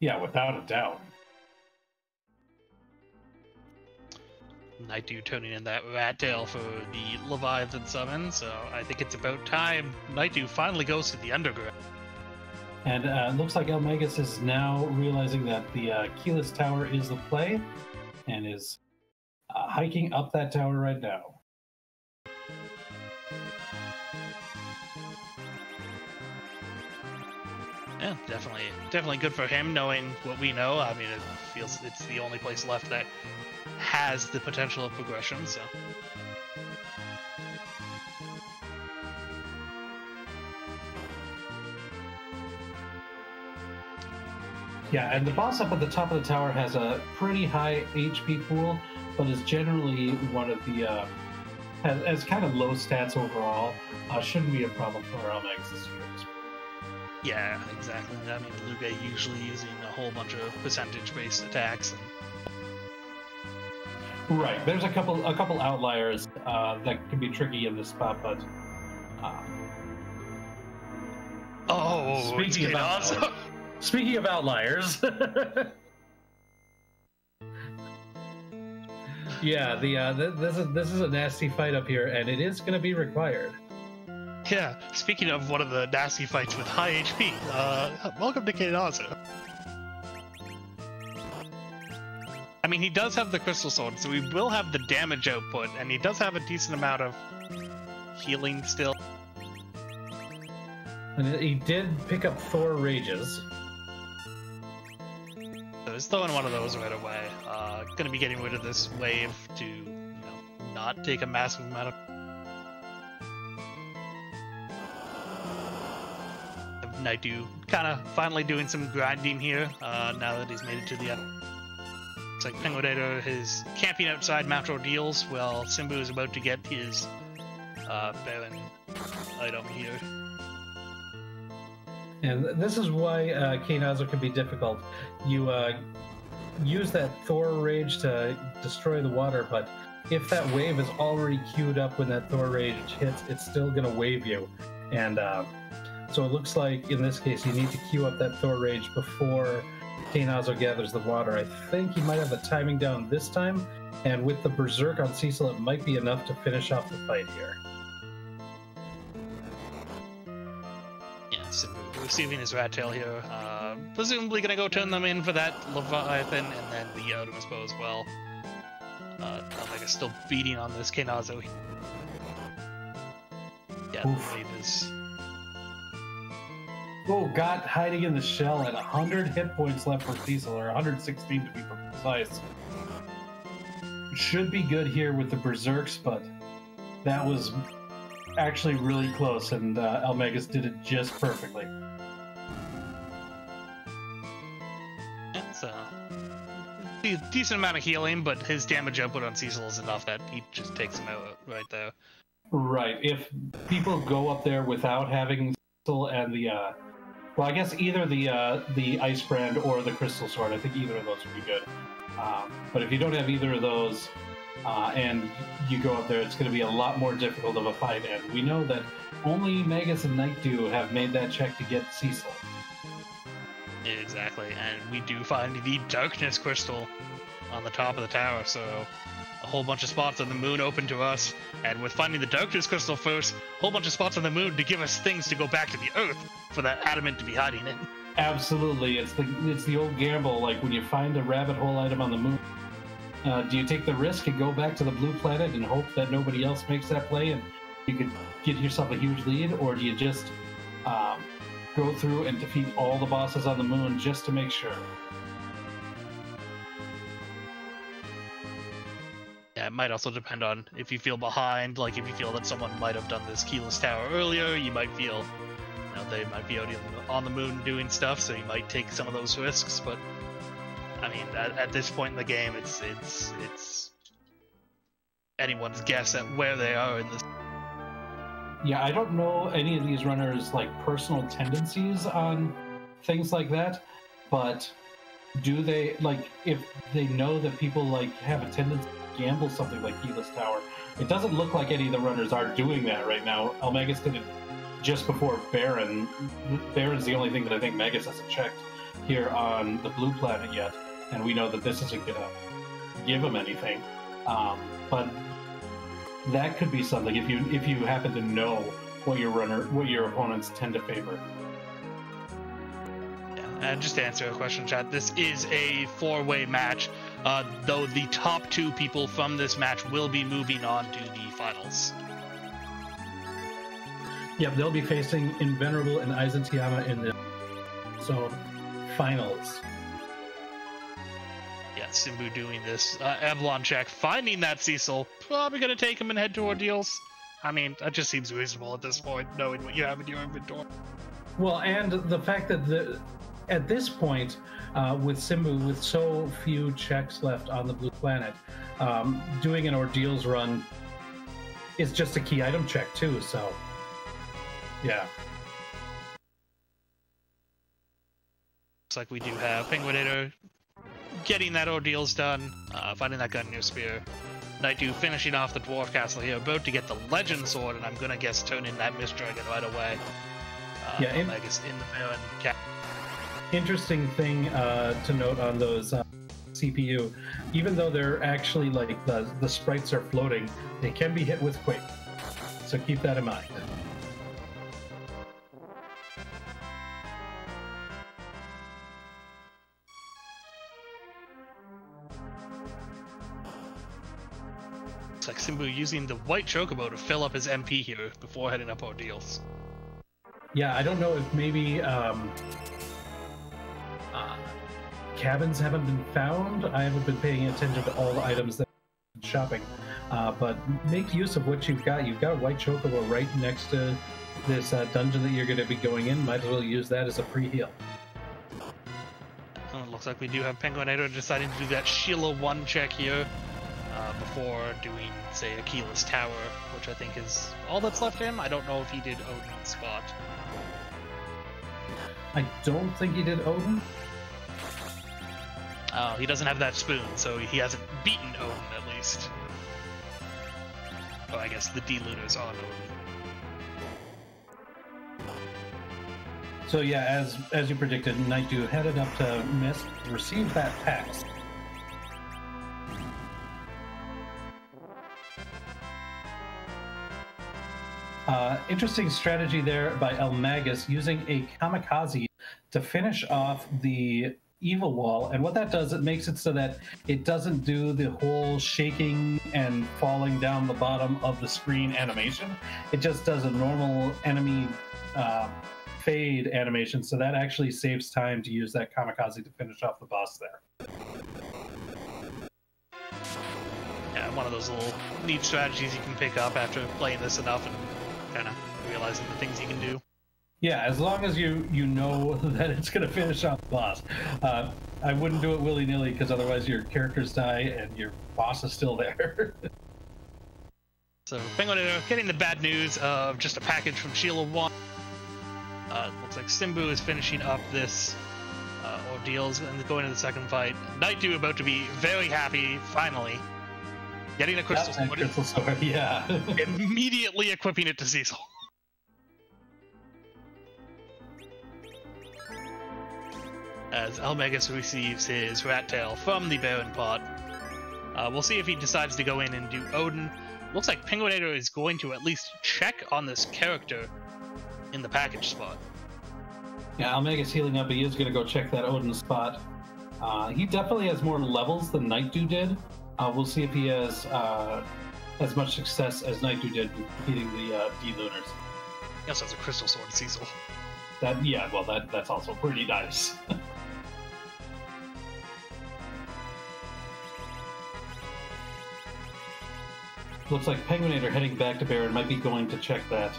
Yeah, without a doubt. Night Dew turning in that rat tail for the Leviathan summon, so I think it's about time Night Dew finally goes to the underground. And it looks like Elmagus is now realizing that the Keyless Tower is the play, and is hiking up that tower right now. Yeah, definitely good for him knowing what we know. I mean, it feels it's the only place left that has the potential of progression, so. Yeah, and the boss up at the top of the tower has a pretty high HP pool, but is generally one of the has kind of low stats overall. Shouldn't be a problem for Elmagus this year. Yeah, exactly. I mean, Luga usually using a whole bunch of percentage-based attacks. Right. There's a couple outliers that can be tricky in this spot, but. Speaking of outliers. Yeah, this is a nasty fight up here, and it is going to be required. Yeah, speaking of one of the nasty fights with high HP, welcome to Kainazu. I mean, he does have the Crystal Sword, so he will have the damage output, and he does have a decent amount of healing still. And he did pick up Thor Rages. So he's throwing one of those right away. Gonna be getting rid of this wave to, you know, not take a massive amount of Night Dew kind of finally doing some grinding here now that he's made it to the end. It's like Penguinator is camping outside Mount Ordeals while Simbu is about to get his Baron item here. And this is why Kainazu can be difficult. You use that Thor Rage to destroy the water, but if that wave is already queued up when that Thor Rage hits, it's still going to wave you. And so it looks like, in this case, you need to queue up that Thor Rage before Kainazu gathers the water. I think he might have the timing down this time, and with the Berserk on Cecil, it might be enough to finish off the fight here. Yeah, Simbu receiving his rat tail here. Presumably going to go turn them in for that Leviathan, and then the Artemis bow as well. Omega still beating on this Kainazu. Yeah, Oof. the wave is... Oh, got hiding in the shell at 100 hit points left for Cecil, or 116 to be precise. Should be good here with the Berserks, but that was actually really close, and Elmagus did it just perfectly. decent amount of healing, but his damage output on Cecil is enough that he just takes him out right there. Right. If people go up there without having Cecil and the, well, I guess either the Ice Brand or the Crystal Sword, I think either of those would be good. But if you don't have either of those, and you go up there, it's going to be a lot more difficult of a fight. And we know that only Magus and Nightdew have made that check to get Cecil. Exactly, and we do find the Darkness Crystal on the top of the tower, so a whole bunch of spots on the moon open to us. And with finding the Darkness Crystal first, a whole bunch of spots on the moon to give us things to go back to the Earth for that adamant to be hiding in. Absolutely, it's the old gamble. Like when you find a rabbit hole item on the moon, do you take the risk and go back to the blue planet and hope that nobody else makes that play and you could get yourself a huge lead, or do you just go through and defeat all the bosses on the moon just to make sure? Yeah, it might also depend on if you feel behind, like if you feel that someone might have done this Keyless Tower earlier, you might feel, you know, they might be out on the moon doing stuff, so you might take some of those risks, but I mean, at this point in the game, it's anyone's guess at where they are in this. Yeah, I don't know any of these runners' like personal tendencies on things like that, but do they, like, if they know that people like have a tendency to gamble something like Keyless Tower? It doesn't look like any of the runners are doing that right now. Elmagus did it just before Baron. Baron's the only thing that I think Magus hasn't checked here on the blue planet yet, and we know that this isn't gonna give him anything. But that could be something if you happen to know what your opponents tend to favor. Yeah, and just to answer a question, chat, this is a 4-way match, though the top 2 people from this match will be moving on to the finals. Yep, they'll be facing Invenerable and Aizen Tiama in the zone finals. Yeah, Simbu doing this Avalon check, finding that Cecil, probably going to take him and head to Ordeals. I mean, that just seems reasonable at this point, knowing what you have in your inventory. Well, and the fact that at this point, with Simbu, with so few checks left on the blue planet, doing an Ordeals run is just a key item check too, so yeah. Looks like we do have Penguinator getting that Ordeals done, finding that Gungnir Spear. Nightdew finishing off the Dwarf Castle here, about to get the Legend Sword, and I'm gonna guess turn in that Mist Dragon right away. Yeah, I guess in the Baron cap. Interesting thing to note on those CPU, even though they're actually like the sprites are floating, they can be hit with Quake. So keep that in mind. It's like Simbu using the white Chocobo to fill up his MP here before heading up Ordeals. Yeah, I don't know if maybe cabins haven't been found. I haven't been paying attention to all the items that I'm shopping. But make use of what you've got. You've got a white Chocobo right next to this dungeon that you're going to be going in. Might as well use that as a free heal. It looks like we do have Penguinator deciding to do that Sheila 1 check here before doing, say, a Keyless Tower, which I think is all that's left in. I don't know if he did Odin's spot. I don't think he did Odin. He doesn't have that spoon, so he hasn't beaten Odin at least. Oh, I guess the D-looters on Odin. So yeah, as you predicted, Nightdew headed up to Mist, received that pass. Interesting strategy there by Elmagus, using a Kamikaze to finish off the Evil Wall. And what that does, it makes it so that it doesn't do the whole shaking and falling down the bottom of the screen animation. It just does a normal enemy fade animation, so that actually saves time to use that Kamikaze to finish off the boss there. Yeah, one of those little neat strategies you can pick up after playing this enough and kind of realizing the things you can do. Yeah, as long as you know that it's going to finish off the boss. I wouldn't do it willy-nilly because otherwise your characters die and your boss is still there. So Penguinator getting the bad news of just a package from Sheila 1. Looks like Simbu is finishing up this ordeals and going to the second fight. Nightdew about to be very happy, finally. Getting a crystal sword. Crystal sword, yeah. Immediately equipping it to Cecil. As Elmegus receives his rat tail from the Baron pot. We'll see if he decides to go in and do Odin. Looks like Penguinator is going to at least check on this character in the package spot. Yeah, Almega's healing up. He is going to go check that Odin spot. He definitely has more levels than Nightdew did. We'll see if he has as much success as Nightdew did defeating the D-Lunars. He also has a crystal sword, Cecil. That's also pretty nice. Looks like Penguinator heading back to Baron might be going to check that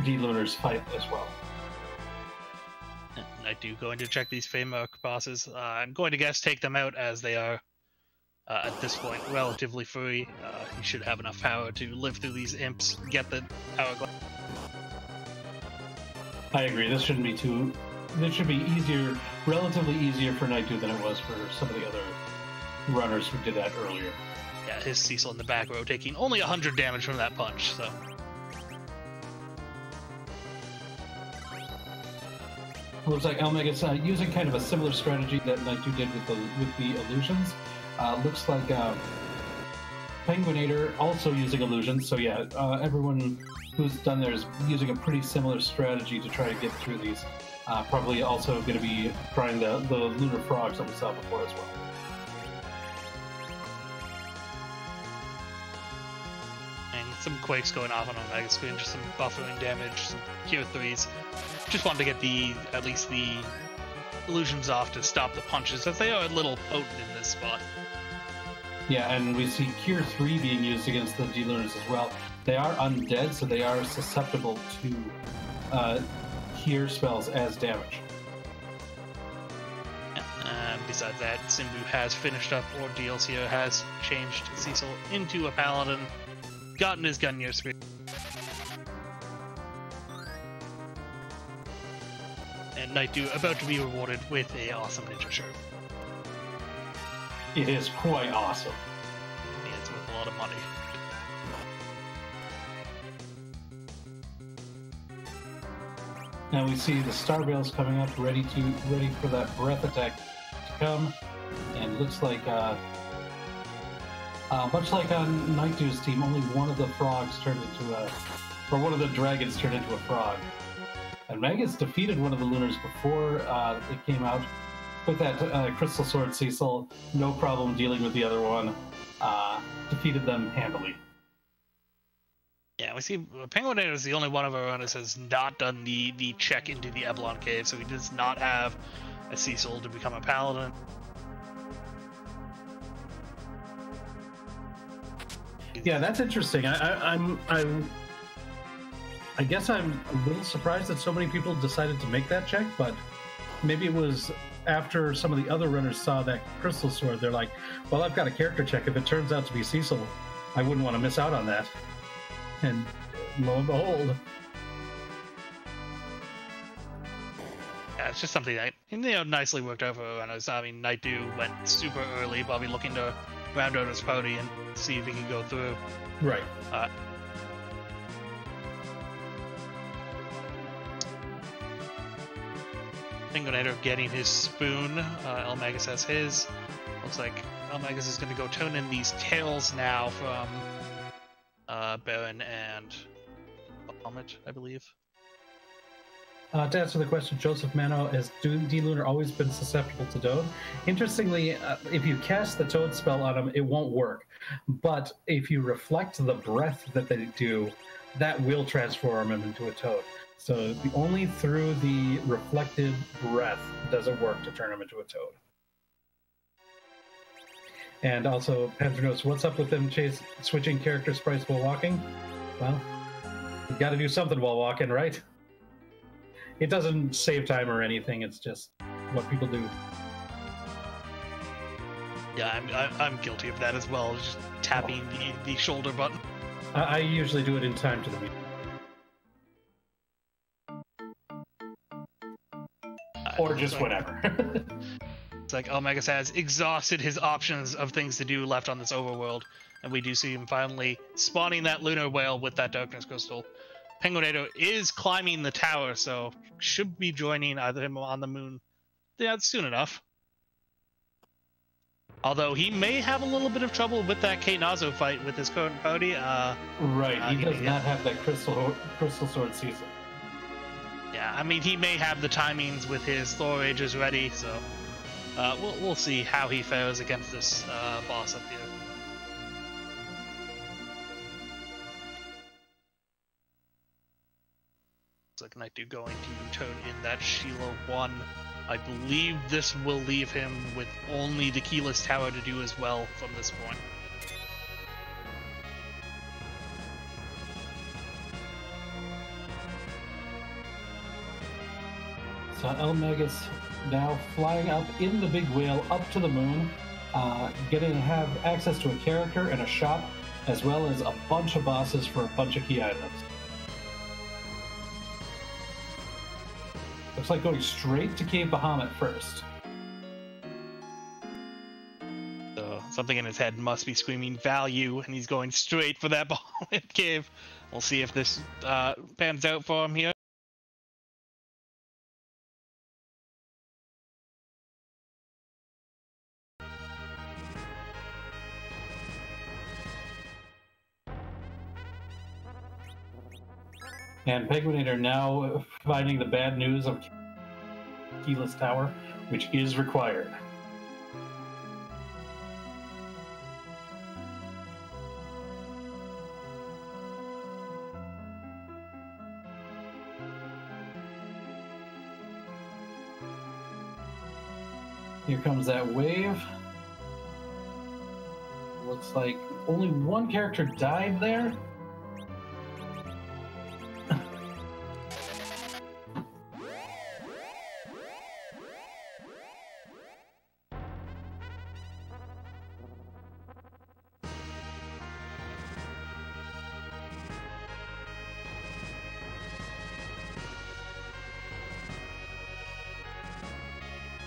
D-Lunars fight as well. Nightdew going to check these Feymark bosses. I'm going to guess take them out as they are, at this point, relatively free. He should have enough power to live through these imps, get the hourglass. I agree. This shouldn't be too... This should be easier, relatively easier for Nightdew than it was for some of the other runners who did that earlier. Yeah, his Cecil in the back row taking only 100 damage from that punch, so... Looks like Elmega's using kind of a similar strategy that Nightdew did with the illusions. Looks like Penguinator also using illusions. So yeah, everyone who's done there is using a pretty similar strategy to try to get through these. Probably also going to be trying the lunar frogs that we saw before as well. And some quakes going off on Omega screen, just some buffering damage, some Cure 3s. Just wanted to get at least the illusions off to stop the punches, as they are a little potent in this spot. Yeah, and we see Cure 3 being used against the D-Lunars as well. They are undead, so they are susceptible to cure spells as damage. Besides that, Simbu has finished up ordeals here, has changed Cecil into a paladin, gotten his Gungnir spear. And Nightdew about to be rewarded with a awesome ninja shirt. It is quite awesome. It's worth a lot of money. Now we see the Star Veils coming up, ready for that breath attack to come, and looks like much like on Nightdew's team, only one of the frogs turned into one of the dragons turned into a frog. And Magus defeated one of the Lunars before it came out with that crystal sword. Cecil, no problem dealing with the other one, defeated them handily. Yeah, we see Penguinator is the only one of our runners has not done the check into the Eblon Cave, so he does not have a Cecil to become a paladin. Yeah, that's interesting. I guess I'm a little surprised that so many people decided to make that check, but maybe it was after some of the other runners saw that crystal sword. They're like, well, I've got a character check. If it turns out to be Cecil, I wouldn't want to miss out on that. And lo and behold. Yeah, it's just something that, nicely worked out for runners. I mean, Nightdew went super early, probably looking to round out his party and see if he can go through. Right. Penguinator getting his spoon. Elmagus has his. Looks like Elmagus is going to go turn in these tails now from Baron and Bahamut, I believe. To answer the question, Joseph Mano, has D-Lunar always been susceptible to Toad? Interestingly, if you cast the Toad spell on him, it won't work. But if you reflect the breath that they do, that will transform him into a Toad. So only through the reflected breath does it work to turn him into a Toad. And also, Panther notes, what's up with them switching character sprites while walking? Well, You got to do something while walking, right? It doesn't save time or anything. It's just what people do. Yeah, I'm guilty of that as well. Just tapping the shoulder button. I usually do it in time to the meeting. Or just whatever. It's like Elmagus has exhausted his options of things to do left on this overworld, and we do see him finally spawning that lunar whale with that darkness crystal. Penguinator is climbing the tower, so should be joining either him on the moon soon enough. Although he may have a little bit of trouble with that Kate Nazo fight with his current party. Right, he does not have that crystal sword Cecil. Yeah, I mean, he may have the timings with his Thor Rages ready, so we'll see how he fares against this boss up here. Looks like Night Dew going to turn in that Sheila 1. I believe this will leave him with only the Keyless Tower to do as well from this point. So Elmagus now flying up in the big whale up to the moon, getting to have access to a character and a shop, as well as a bunch of bosses for a bunch of key items. Looks like going straight to Cave Bahamut first. So something in his head must be screaming value, and he's going straight for that Bahamut cave. We'll see if this pans out for him here. And Penguinator now finding the bad news of Keyless Tower, which is required. Here comes that wave. Looks like only one character died there.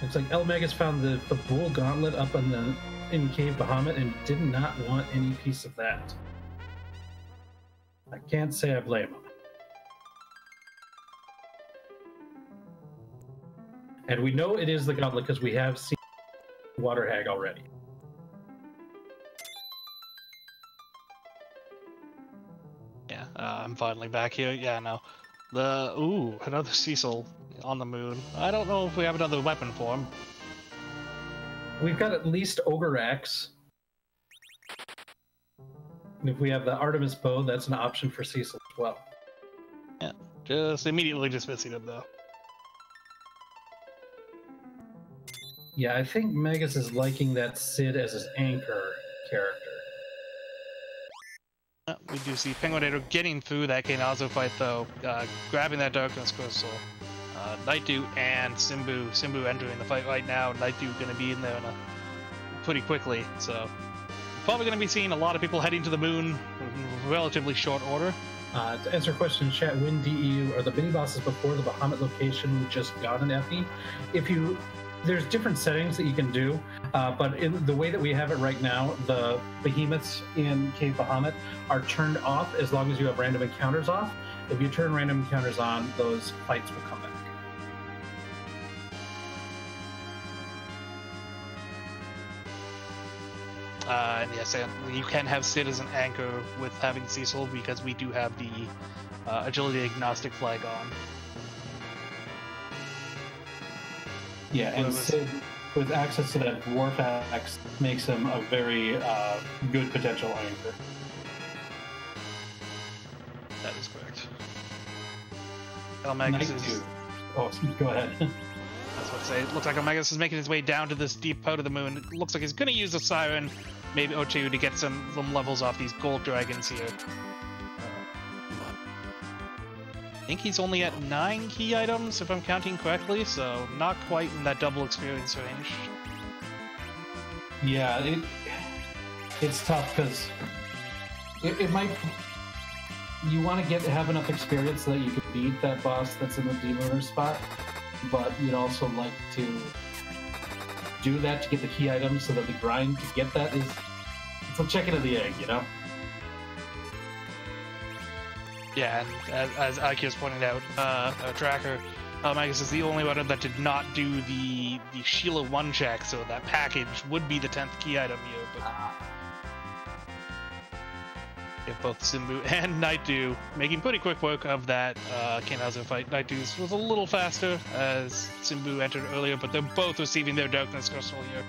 Looks like Elmagus found the bull gauntlet up in Cave Bahamut and did not want any piece of that. I can't say I blame him. And we know it is the gauntlet because we have seen Water Hag already. Yeah, I'm finally back here. Yeah, no. Another Cecil on the moon. I don't know if we have another weapon for him. We've got at least Ogre Axe. And if we have the Artemis Bow, that's an option for Cecil as well. Yeah, just immediately dismissing him though. Yeah, I think Magus is liking that Sid as his anchor character. We do see Penguinator getting through that Keinazo fight though, grabbing that Darkness Crystal. Night Dew and Simbu entering the fight right now. Night Dew going to be in there pretty quickly, so probably going to be seeing a lot of people heading to the moon in relatively short order. To answer a question in chat, when DEU are the mini bosses before the Bahamut location just got an FE? There's different settings that you can do, but in the way that we have it right now, the behemoths in Cave Bahamut are turned off as long as you have random encounters off. If you turn random encounters on, those fights will come back. And yes, and you can have Sid as an anchor with having Cecil because we do have the agility agnostic flag on. Yeah, and Sid, with access to that Dwarf Axe, makes him a very good potential anchor. That is correct. Elmagus is... Oh, go ahead. That's what I say. It looks like Elmagus is making his way down to this deep part of the moon. It looks like he's going to use the Siren, maybe or two, to get some levels off these gold dragons here. think he's only at 9 key items, if I'm counting correctly, so not quite in that double experience range. Yeah, it's tough because it might. You want to have enough experience so that you can beat that boss that's in the D-Lunar spot, but you'd also like to do that to get the key items so that the grind to get that it's a chicken and the egg, you know? Yeah, and as Akios pointed out, our tracker, Magus is the only one that did not do the Sheila 1 check, so that package would be the 10th key item here, but if both Simbu and Nightdew making pretty quick work of that Kanhauser fight. Nightdew's was a little faster as Simbu entered earlier, but they're both receiving their Darkness Crystal here.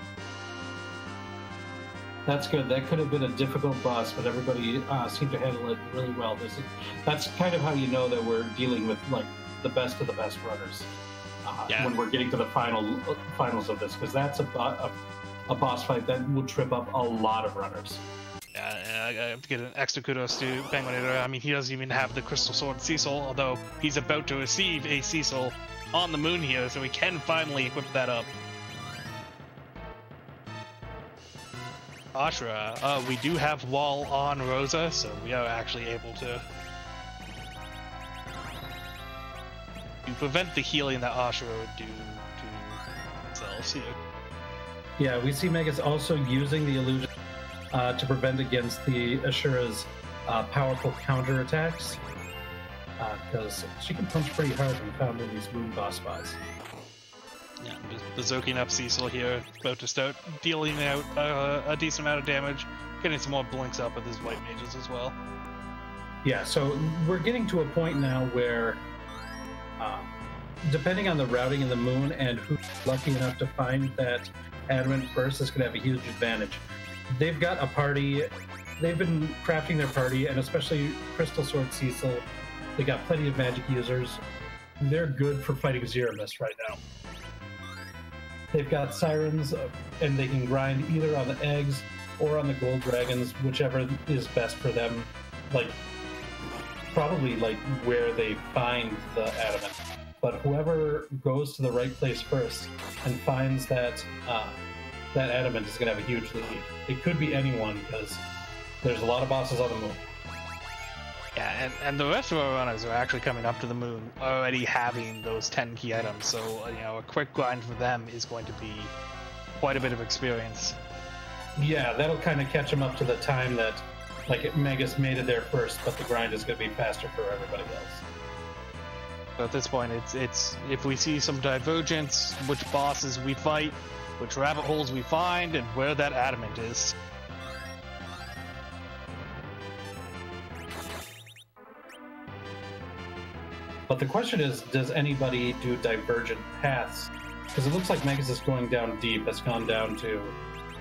That's good. That could have been a difficult boss, but everybody seemed to handle it really well. That's kind of how you know that we're dealing with like the best of the best runners when we're getting to the finals of this, because that's a boss fight that will trip up a lot of runners. Yeah, I have to get an extra kudos to Penguinator. I mean, he doesn't even have the Crystal Sword Cecil, although he's about to receive a Cecil on the moon here, so we can finally equip that up. Ashura, we do have wall on Rosa, so we are actually able to prevent the healing that Ashura would do to themselves here. Yeah, we see Megas also using the illusion to prevent against the Ashura's powerful counterattacks, because she can punch pretty hard when found in these moon boss spots. Yeah, just berserking up Cecil here, about to start dealing out a decent amount of damage, getting some more blinks up with his white mages as well. Yeah, so we're getting to a point now where, depending on the routing in the moon and who's lucky enough to find that adamant first is going to have a huge advantage. They've got a party, they've been crafting their party, and especially Crystal Sword Cecil, they got plenty of magic users. They're good for fighting Zeramis right now. They've got Sirens, and they can grind either on the eggs or on the gold dragons, whichever is best for them. Like, probably like where they find the adamant. But whoever goes to the right place first and finds that that adamant is going to have a huge lead. It could be anyone, because there's a lot of bosses on the moon. Yeah, and the rest of our runners are actually coming up to the moon already having those 10 key items, so you know, a quick grind for them is going to be quite a bit of experience. Yeah, that'll kind of catch them up to the time that like Megas made it there first, but the grind is going to be faster for everybody else. So at this point, it's if we see some divergence, which bosses we fight, which rabbit holes we find, and where that adamant is. But the question is, does anybody do divergent paths? Because it looks like Megas is going down deep. It's gone down to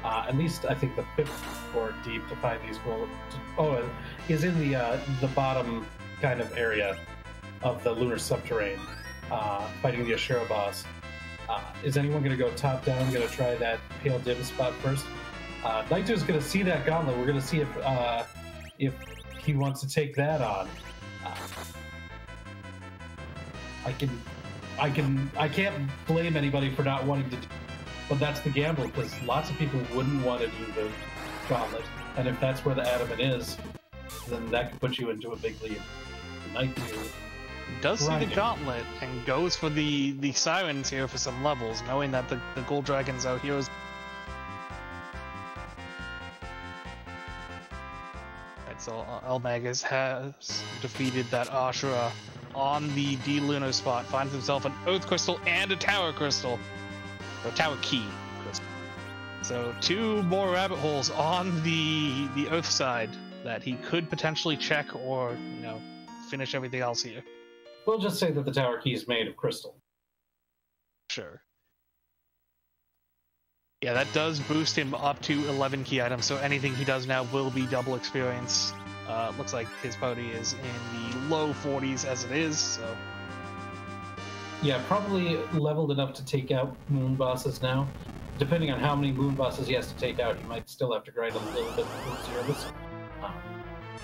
at least, I think, the 5th floor deep to find these gold. Oh, is in the bottom kind of area of the lunar subterranean, fighting the Ashura boss. Is anyone going to go top down? Going to try that pale dim spot first? Nightdew is going to see that gauntlet. We're going to see if he wants to take that on. I can't blame anybody for not wanting to do, but that's the gamble, because lots of people wouldn't want to do the gauntlet, and if that's where the adamant is, then that could put you into a big lead. Nightdew does see the gauntlet and goes for the sirens here for some levels, knowing that the gold dragons out here is. Right, so Elmagus has defeated that Ashura on the D-Lunar spot, finds himself an Earth Crystal and a Tower Crystal, or Tower Key Crystal. So 2 more rabbit holes on the Earth side that he could potentially check, or you know, finish everything else here. We'll just say that the Tower Key is made of crystal. Sure. Yeah, that does boost him up to 11 key items, so anything he does now will be double experience. Looks like his party is in the low 40s as it is, so... Yeah, probably leveled enough to take out moon bosses now. Depending on how many moon bosses he has to take out, he might still have to grind a little bit with Zeramis.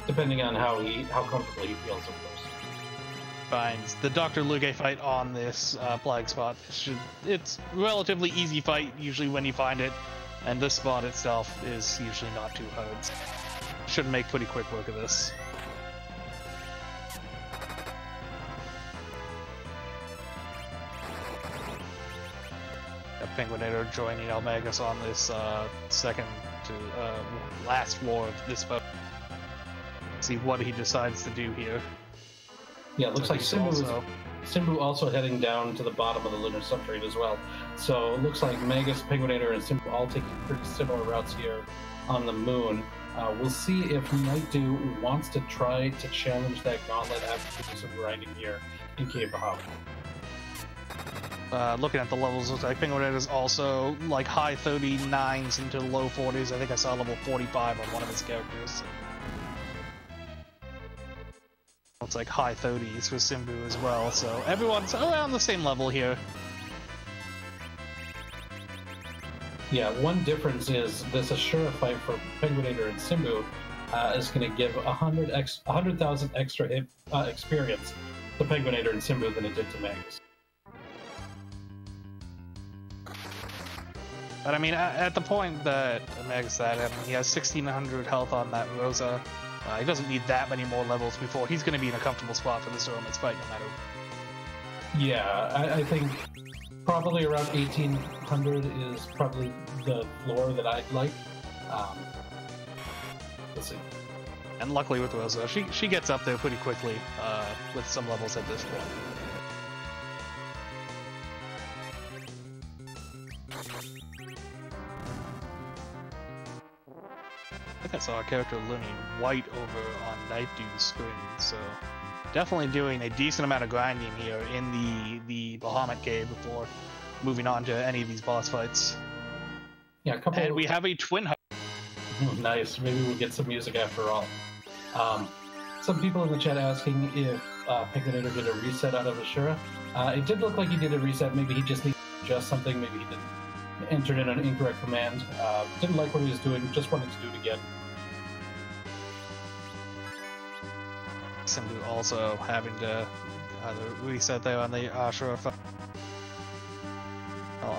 Depending on how comfortable he feels, of course. finds the Dr. Luge fight on this flag spot. It's relatively easy fight usually when you find it, and this spot itself is usually not too hard. Should make pretty quick work of this. Penguinator joining Elmagus on this second to last floor of this boat. See what he decides to do here. Yeah, it looks like Simbu also heading down to the bottom of the lunar substrate as well. So it looks like Magus, Penguinator, and Simbu all taking pretty similar routes here on the moon. We'll see if Nightdew wants to try to challenge that gauntlet after doing some grinding here in Cape Bahamut. Looking at the levels, looks like Penguinator is also like high 39s into low 40s. I think I saw level 45 on one of his characters. Looks like high 30s for Simbu as well, so everyone's around the same level here. Yeah, one difference is this Ashura fight for Penguinator and Simbu is going to give 100,000 extra hit, experience to Penguinator and Simbu than it did to Magus. But I mean, at the point that Magus is at, he has 1600 health on that Rosa. He doesn't need that many more levels before he's going to be in a comfortable spot for this Roman's fight, no matter. Yeah, I think probably around 1800 is probably the floor that I'd like. Let's see. And luckily with Rosa, she gets up there pretty quickly with some levels at this point. I think I saw a character looming white over on Nightdew's screen, so definitely doing a decent amount of grinding here in the Bahamut Cave before moving on to any of these boss fights. Yeah, and we have a twin hub. Nice. Maybe we'll get some music after all. Some people in the chat asking if Penguinator did a reset out of Ashura. It did look like he did a reset. Maybe he just needed to adjust something. Maybe he didn't. Entered in an incorrect command. Didn't like what he was doing, just wanted to do it again. Simbu also having to either reset there on the Ashura.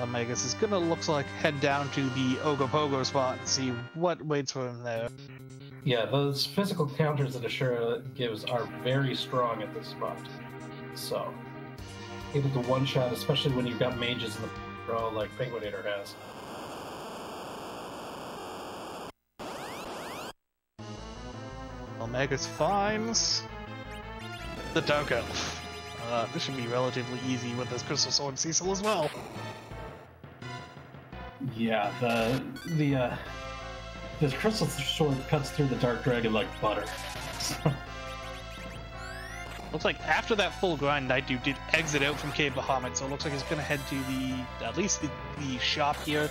Magus is gonna, looks like, head down to the Ogopogo spot and see what waits for him there. Yeah, those physical counters that Ashura gives are very strong at this spot. So, able to one-shot, especially when you've got mages in the row like Penguinator has. Magus finds the Dark Elf. This should be relatively easy with this Crystal Sword Cecil as well. Yeah, this Crystal Sword cuts through the Dark Dragon like butter. Looks like after that full grind, Nightdew did exit out from Cave Bahamut, so it looks like he's going to head to at least the shop here.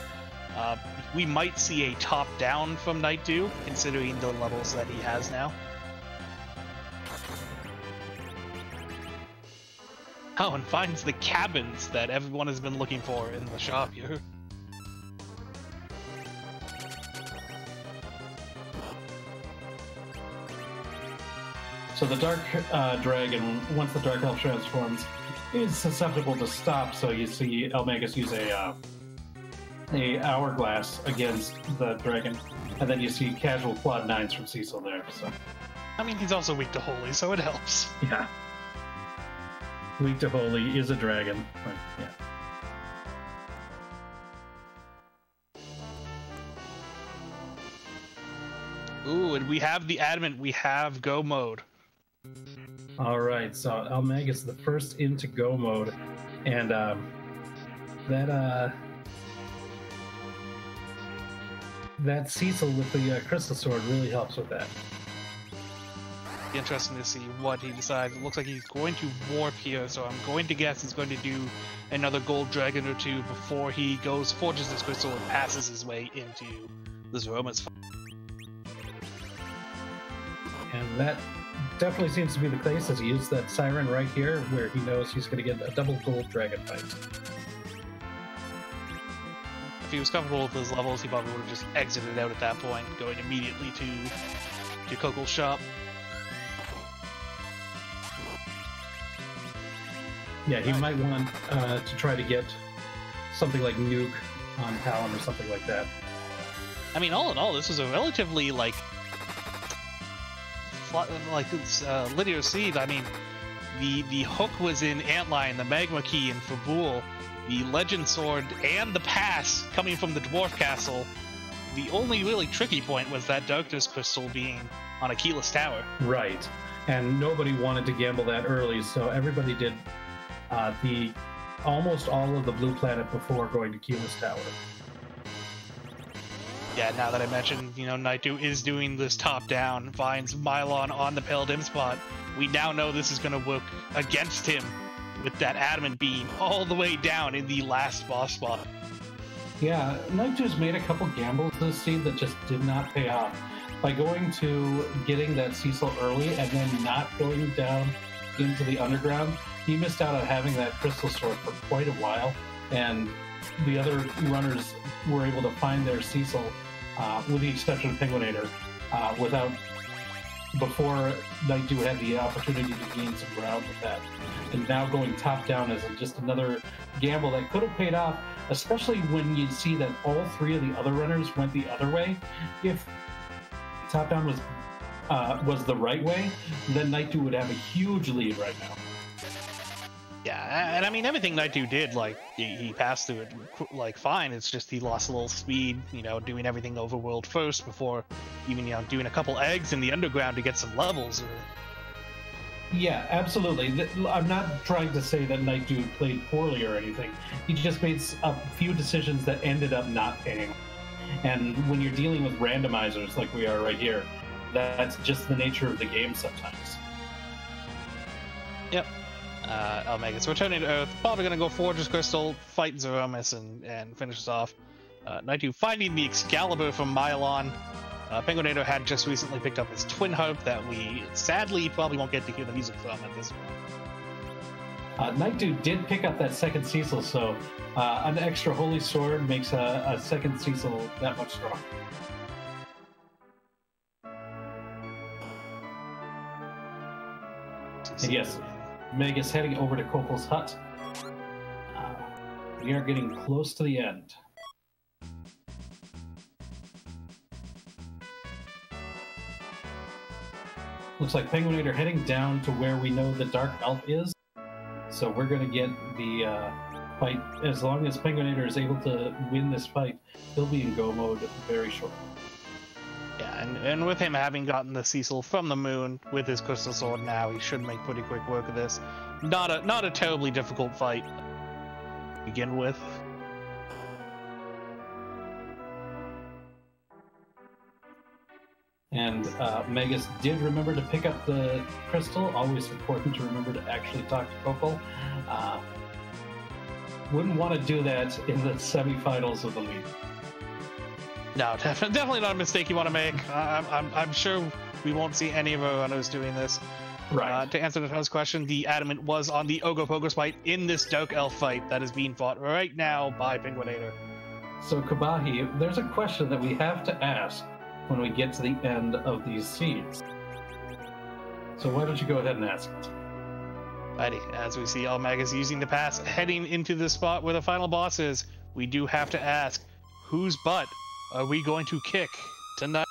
We might see a top-down from Nightdew, considering the levels that he has now. Oh, and finds the cabins that everyone has been looking for in the shop here. So the Dark Dragon, once the Dark Elf transforms, is susceptible to stop, so you see Elmagus use a hourglass against the dragon, and then you see casual quad 9s from Cecil there, so... I mean, he's also weak to Holy, so it helps. Yeah. Weak to Holy is a dragon, but yeah. Ooh, and we have the adamant, we have go mode. Alright, so Elmagus the first into go mode, and that Cecil with the Crystal Sword really helps with that. Interesting to see what he decides. It looks like he's going to warp here, so I'm going to guess he's going to do another gold dragon or two before he goes, forges his crystal, and passes his way into this Roma's fight. And that definitely seems to be the case, as he used that Siren right here, where he knows he's going to get a double gold dragon fight. If he was comfortable with his levels, he probably would have just exited out at that point, going immediately to Kokol's shop. Yeah, he might want to try to get something like Nuke on Talon or something like that. I mean, all in all, this was a relatively linear seed. I mean, the hook was in Antlion, the Magma Key in Fabul, the Legend Sword, and the pass coming from the Dwarf Castle. The only really tricky point was that Darkness Crystal being on a keyless tower. Right, and nobody wanted to gamble that early, so everybody did almost all of the blue planet before going to keyless tower. Yeah, now that I mentioned, Naitu is doing this top-down, finds Mylon on the Pale Dim spot. We now know this is going to work against him with that Adamant Beam all the way down in the last boss spot. Yeah, Naitu's made a couple gambles this seed that just did not pay off. By going to getting that Cecil early and then not going down into the underground, he missed out on having that Crystal Sword for quite a while, and the other runners were able to find their Cecil, with the exception of Penguinator, before Naitu had the opportunity to gain some ground with that. And now going top down is just another gamble that could have paid off, especially when you see that all three of the other runners went the other way. If top down was the right way, then Naitu would have a huge lead right now. Yeah, and I mean, everything Naitu did, he passed through it, fine. It's just he lost a little speed, doing everything overworld first before even, doing a couple eggs in the underground to get some levels. Yeah, absolutely. I'm not trying to say that Naitu played poorly or anything. He just made a few decisions that ended up not paying. And when you're dealing with randomizers like we are right here, that's just the nature of the game sometimes. Yep. Almegus returning to Earth, probably going to go Fortress Crystal, fight Zeromus, and finish us off. Naitu finding the Excalibur from Mylon. Penguinator had just recently picked up his Twin Harp that we sadly probably won't get to hear the music from at this point. Naitu did pick up that second Cecil, so an extra Holy Sword makes a second Cecil that much stronger. And yes, Magus heading over to Kokol's hut. We are getting close to the end. Looks like Penguinator heading down to where we know the Dark Elf is. So we're going to get the fight. As long as Penguinator is able to win this fight, he'll be in go mode very shortly. Yeah, and with him having gotten the Cecil from the moon with his Crystal Sword now, he should make pretty quick work of this. Not a terribly difficult fight to begin with. And Magus did remember to pick up the crystal. Always important to remember to actually talk to Kokol. Wouldn't want to do that in the semifinals of the league. No, definitely not a mistake you want to make. I'm sure we won't see any of our runners doing this. Right. To answer the first question, the Adamant was on the Ogopogo fight in this Dark Elf fight that is being fought right now by Penguinator. So, Kabahi, there's a question that we have to ask when we get to the end of these seeds. So why don't you go ahead and ask it? Alrighty, as we see Almegus using the pass, heading into the spot where the final boss is, we do have to ask, whose butt are we going to kick tonight?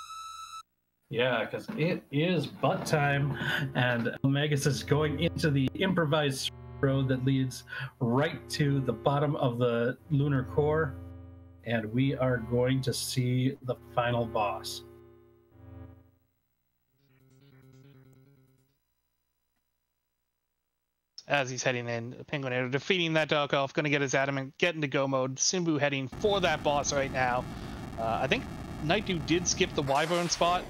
Yeah, because it is butt time, and Almegus is going into the improvised road that leads right to the bottom of the lunar core, and we are going to see the final boss. As he's heading in, Penguinator defeating that Dark Elf, going to get his Adamant, get into go mode. Simbu heading for that boss right now. I think Naitu did skip the Wyvern spot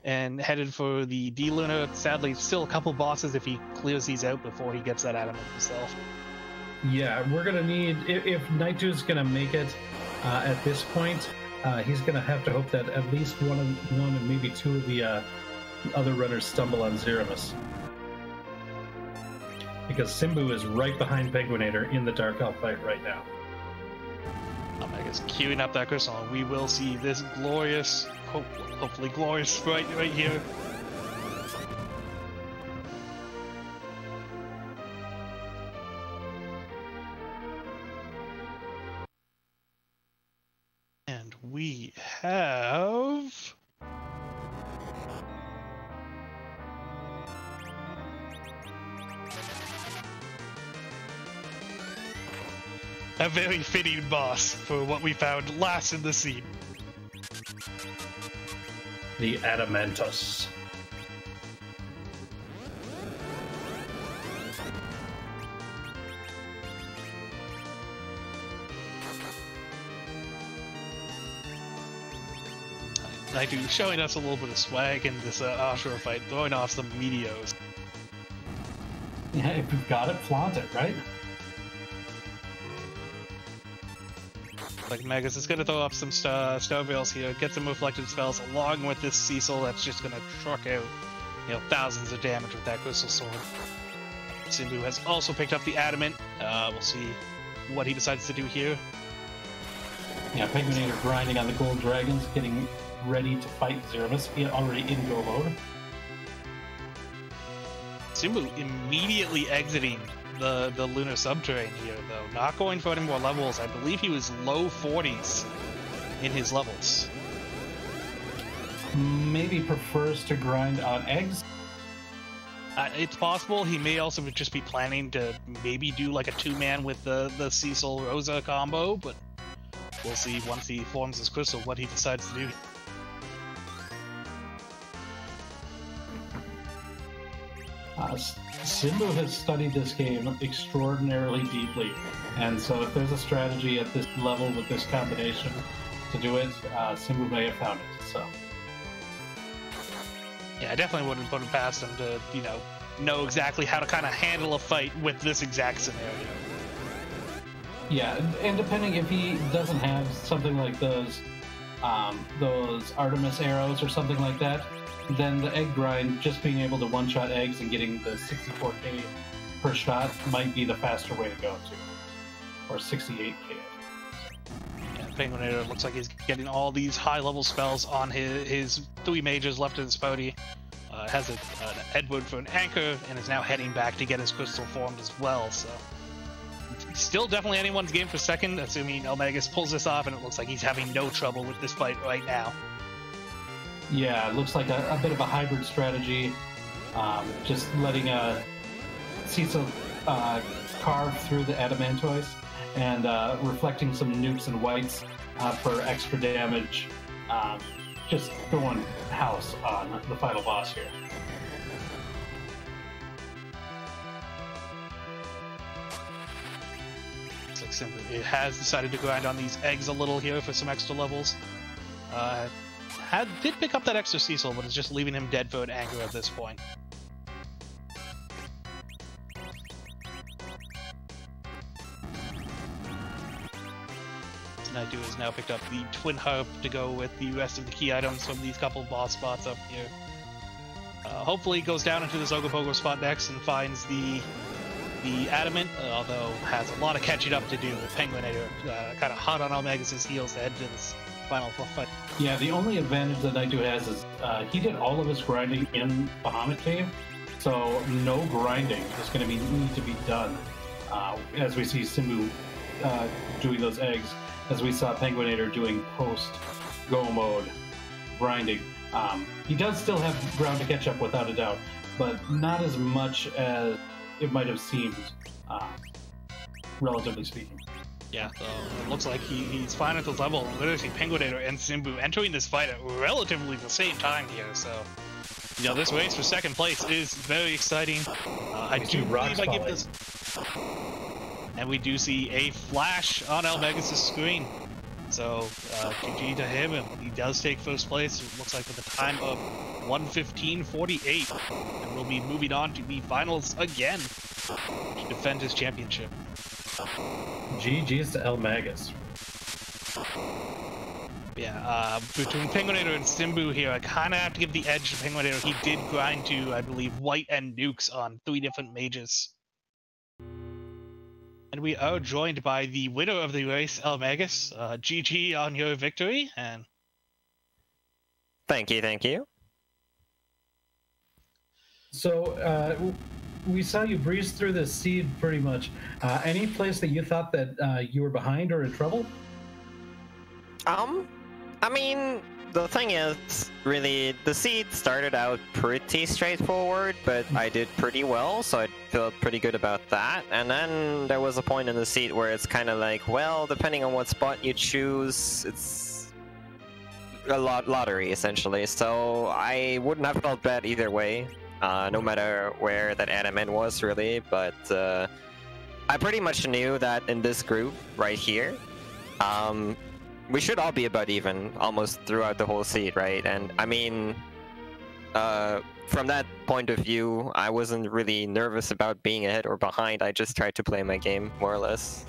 and headed for the D-Lunar. Sadly, still a couple bosses if he clears these out before he gets that Adamant himself. Yeah, we're going to need, if Naitu's going to make it at this point, he's going to have to hope that at least one and maybe two of the other runners stumble on Zeromus. Because Simbu is right behind Penguinator in the Dark Elf fight right now. I guess queuing up that crystal, we will see this glorious, hopefully glorious fight right here. we have... a very fitting boss for what we found last in the scene. The Adamantus. Naidu showing us a little bit of swag in this Ashura fight, throwing off some meteos. Yeah, if you've got it, flaunt it, right? Like Magus is going to throw up some Star Veils here, get some reflected spells along with this Cecil that's just going to truck out, thousands of damage with that Crystal Sword. Simbu has also picked up the Adamant. We'll see what he decides to do here. Yeah, Penguinator grinding on the Gold Dragons, getting ready to fight Zervis, already in go mode. Simbu immediately exiting the lunar subterrane here, though. Not going for any more levels. I believe he was low 40s in his levels. Maybe prefers to grind on eggs. It's possible. He may also just be planning to maybe do like a two-man with the Cecil Rosa combo, but we'll see once he forms his crystal what he decides to do. Simbu has studied this game extraordinarily deeply, and so if there's a strategy at this level with this combination to do it, Simbu may have found it. So, yeah, I definitely wouldn't put it past him to, know exactly how to kind of handle a fight with this exact scenario. Yeah, and depending if he doesn't have something like those Artemis arrows or something like that, then the egg grind, just being able to one-shot eggs and getting the 64k per shot might be the faster way to go to, or 68k. Yeah, Penguinator looks like he's getting all these high-level spells on his three mages left in his party. Has an Edward for an anchor, and is now heading back to get his crystal formed as well, so... Still definitely anyone's game for second, assuming Elmagus pulls this off, and it looks like he's having no trouble with this fight right now. Yeah, it looks like a bit of a hybrid strategy. Just letting Cecil carve through the Adamantoise and reflecting some nukes and whites for extra damage. Just going house on the final boss here. Looks like simply it has decided to grind on these eggs a little here for some extra levels. Did pick up that extra Cecil, but it's just leaving him dead for an anchor at this point. Naidu has now picked up the Twin Harp to go with the rest of the key items from these couple boss spots up here. Hopefully goes down into this Ogopogo spot next and finds the Adamant, although has a lot of catching up to do with Penguinator kind of hot on Elmagus' heels to head to this final fight. Yeah, the only advantage that Naidu has is he did all of his grinding in Bahamut Cave, so no grinding is going to need to be done. As we see Simbu doing those eggs, as we saw Penguinator doing post-go mode grinding. He does still have ground to catch up without a doubt, but not as much as it might have seemed, relatively speaking. Yeah, so it looks like he's fine at this level. Literally, Penguinator and Simbu entering this fight at relatively the same time here, so... this race for second place is very exciting. I do believe I give this... And we do see a flash on Elmagus' screen. So, GG to him, and he does take first place. It looks like with a time of 1:15.48. And we'll be moving on to the finals again to defend his championship. GG's to Elmagus. Yeah, between Penguinator and Simbu here, I kind of have to give the edge to Penguinator. He did grind to, I believe, white and nukes on 3 different mages. And we are joined by the winner of the race, Elmagus. GG on your victory, and... Thank you. So, we saw you breeze through the seed pretty much. Any place that you thought that you were behind or in trouble? I mean, the thing is, really, the seed started out pretty straightforward, but I did pretty well, so I feel pretty good about that. And then there was a point in the seed where it's kind of like, well, depending on what spot you choose, it's a lottery, essentially. So I wouldn't have felt bad either way, no matter where that adamant was, really. But I pretty much knew that in this group right here, we should all be about even almost throughout the whole seed, right? And I mean, from that point of view, I wasn't really nervous about being ahead or behind. I just tried to play my game, more or less.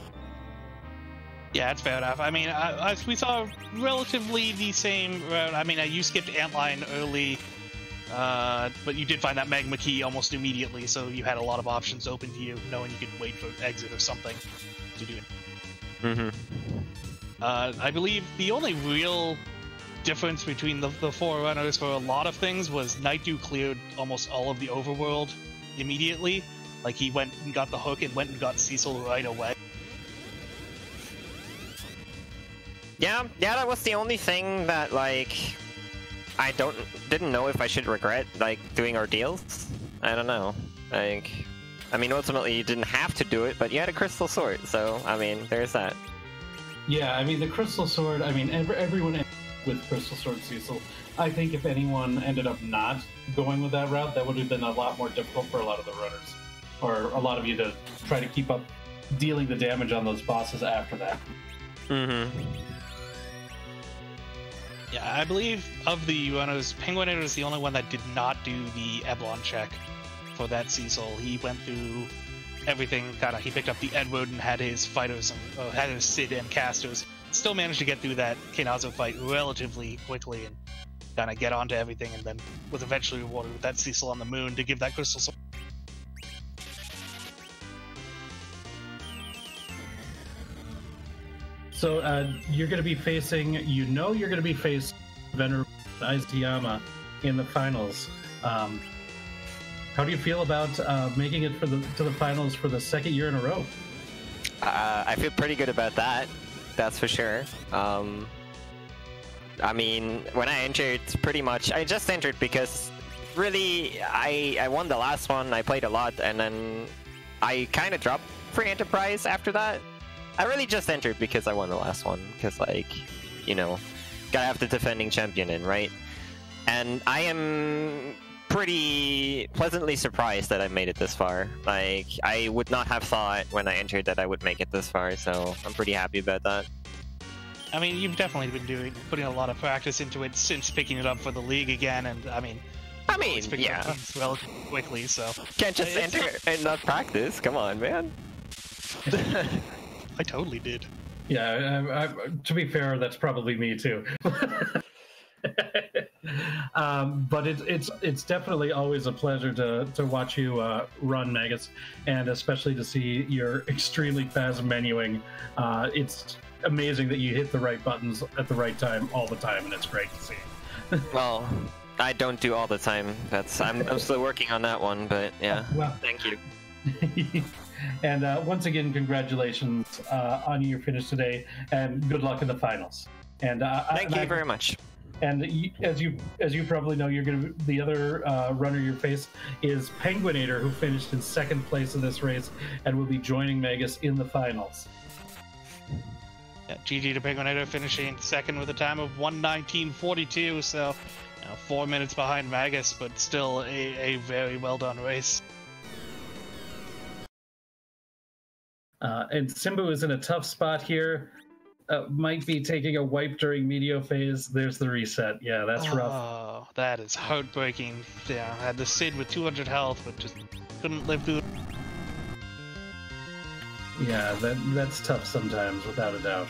Yeah, it's fair enough. I mean, we saw relatively the same route. I mean, you skipped Antline early, but you did find that Magma Key almost immediately, so you had a lot of options open to you, knowing you could wait for exit or something to do it. Mm-hmm. I believe the only real difference between the four runners for a lot of things was Nightdew cleared almost all of the overworld immediately. Like, he went and got the hook and went and got Cecil right away. Yeah, that was the only thing that, like, I didn't know if I should regret, like, doing ordeals. I don't know. Like, I mean, ultimately you didn't have to do it, but you had a Crystal Sword, so, I mean, there's that. Yeah, I mean, the Crystal Sword, I mean, everyone ended with Crystal Sword Cecil. I think if anyone ended up not going with that route, that would have been a lot more difficult for a lot of the runners. Or a lot of you to try to keep up dealing the damage on those bosses after that. Mm-hmm. Yeah, I believe of the runners, Penguinator is the only one that did not do the Eblon check for that Cecil. He went through everything, he picked up the Edward and had his fighters, had his Sid and casters. Still managed to get through that Kinazo fight relatively quickly and kind of get onto everything, and then was eventually rewarded with that Cecil on the moon to give that Crystal Sword. So you're going to be facing, you're going to be facing Venerable Izayama in the finals. How do you feel about making it to the finals for the second year in a row? I feel pretty good about that. That's for sure. I mean, when I entered, pretty much, I just entered because really, I won the last one, I played a lot, and then I kind of dropped Free Enterprise after that. I really just entered because I won the last one, because, like, you know, gotta have the defending champion in, right? And I am pretty pleasantly surprised that I made it this far. Like, I would not have thought when I entered that I would make it this far, so I'm pretty happy about that. I mean, you've definitely been putting a lot of practice into it since picking it up for the league again, and I mean, yeah, up relatively quickly, so can't just enter and not practice. Come on, man. I totally did. Yeah, to be fair, that's probably me too. But it's definitely always a pleasure to watch you run, Magus, and especially to see your extremely fast menuing. It's amazing that you hit the right buttons at the right time all the time, and it's great to see. Well, I don't do all the time. I'm still working on that one, but yeah. Well, thank you. And once again, congratulations on your finish today, and good luck in the finals. And thank you very much. And as you probably know, the other runner you face is Penguinator, who finished in second place in this race and will be joining Magus in the finals. Yeah, GG to Penguinator, finishing second with a time of 1:19.42, so 4 minutes behind Magus, but still a very well done race. And Simbu is in a tough spot here. Might be taking a wipe during Meteor phase. There's the reset. Yeah, that's rough. Oh, that is heartbreaking. Yeah, I had the Sid with 200 health, but just couldn't live through it. Yeah, that's tough sometimes, without a doubt.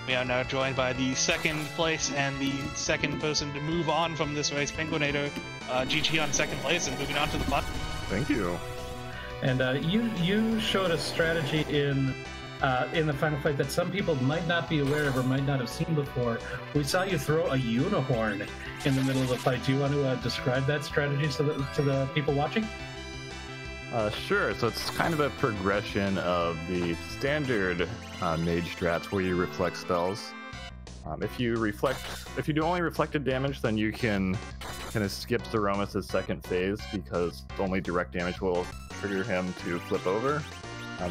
We are now joined by the second place and the second person to move on from this race, Penguinator. GG on second place and moving on to the final. Thank you. And you showed a strategy in the final fight that some people might not be aware of or might not have seen before. We saw you throw a unicorn in the middle of the fight. Do you want to describe that strategy to the people watching? Sure. So it's kind of a progression of the standard mage strats where you reflect spells. If you do only reflected damage, then you can kind of skip Zeromus' second phase because only direct damage will trigger him to flip over.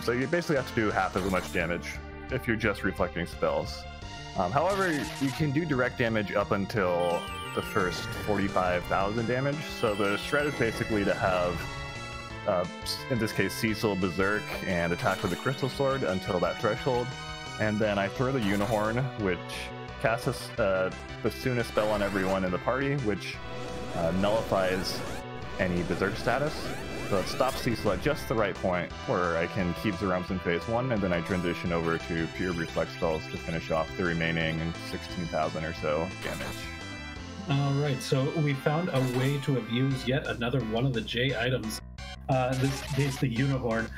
So you basically have to do half as much damage if you're just reflecting spells. However, you can do direct damage up until the first 45,000 damage. So the strat is basically to have, in this case, Cecil Berserk and attack with the Crystal Sword until that threshold. And then I throw the Unihorn, which casts the soonest spell on everyone in the party, which nullifies any Berserk status. So it stops Cecil at just the right point where I can keep Zeromus in phase 1, and then I transition over to pure reflex spells to finish off the remaining 16,000 or so damage. All right, so we found a way to abuse yet another one of the J items. This is the Unihorn.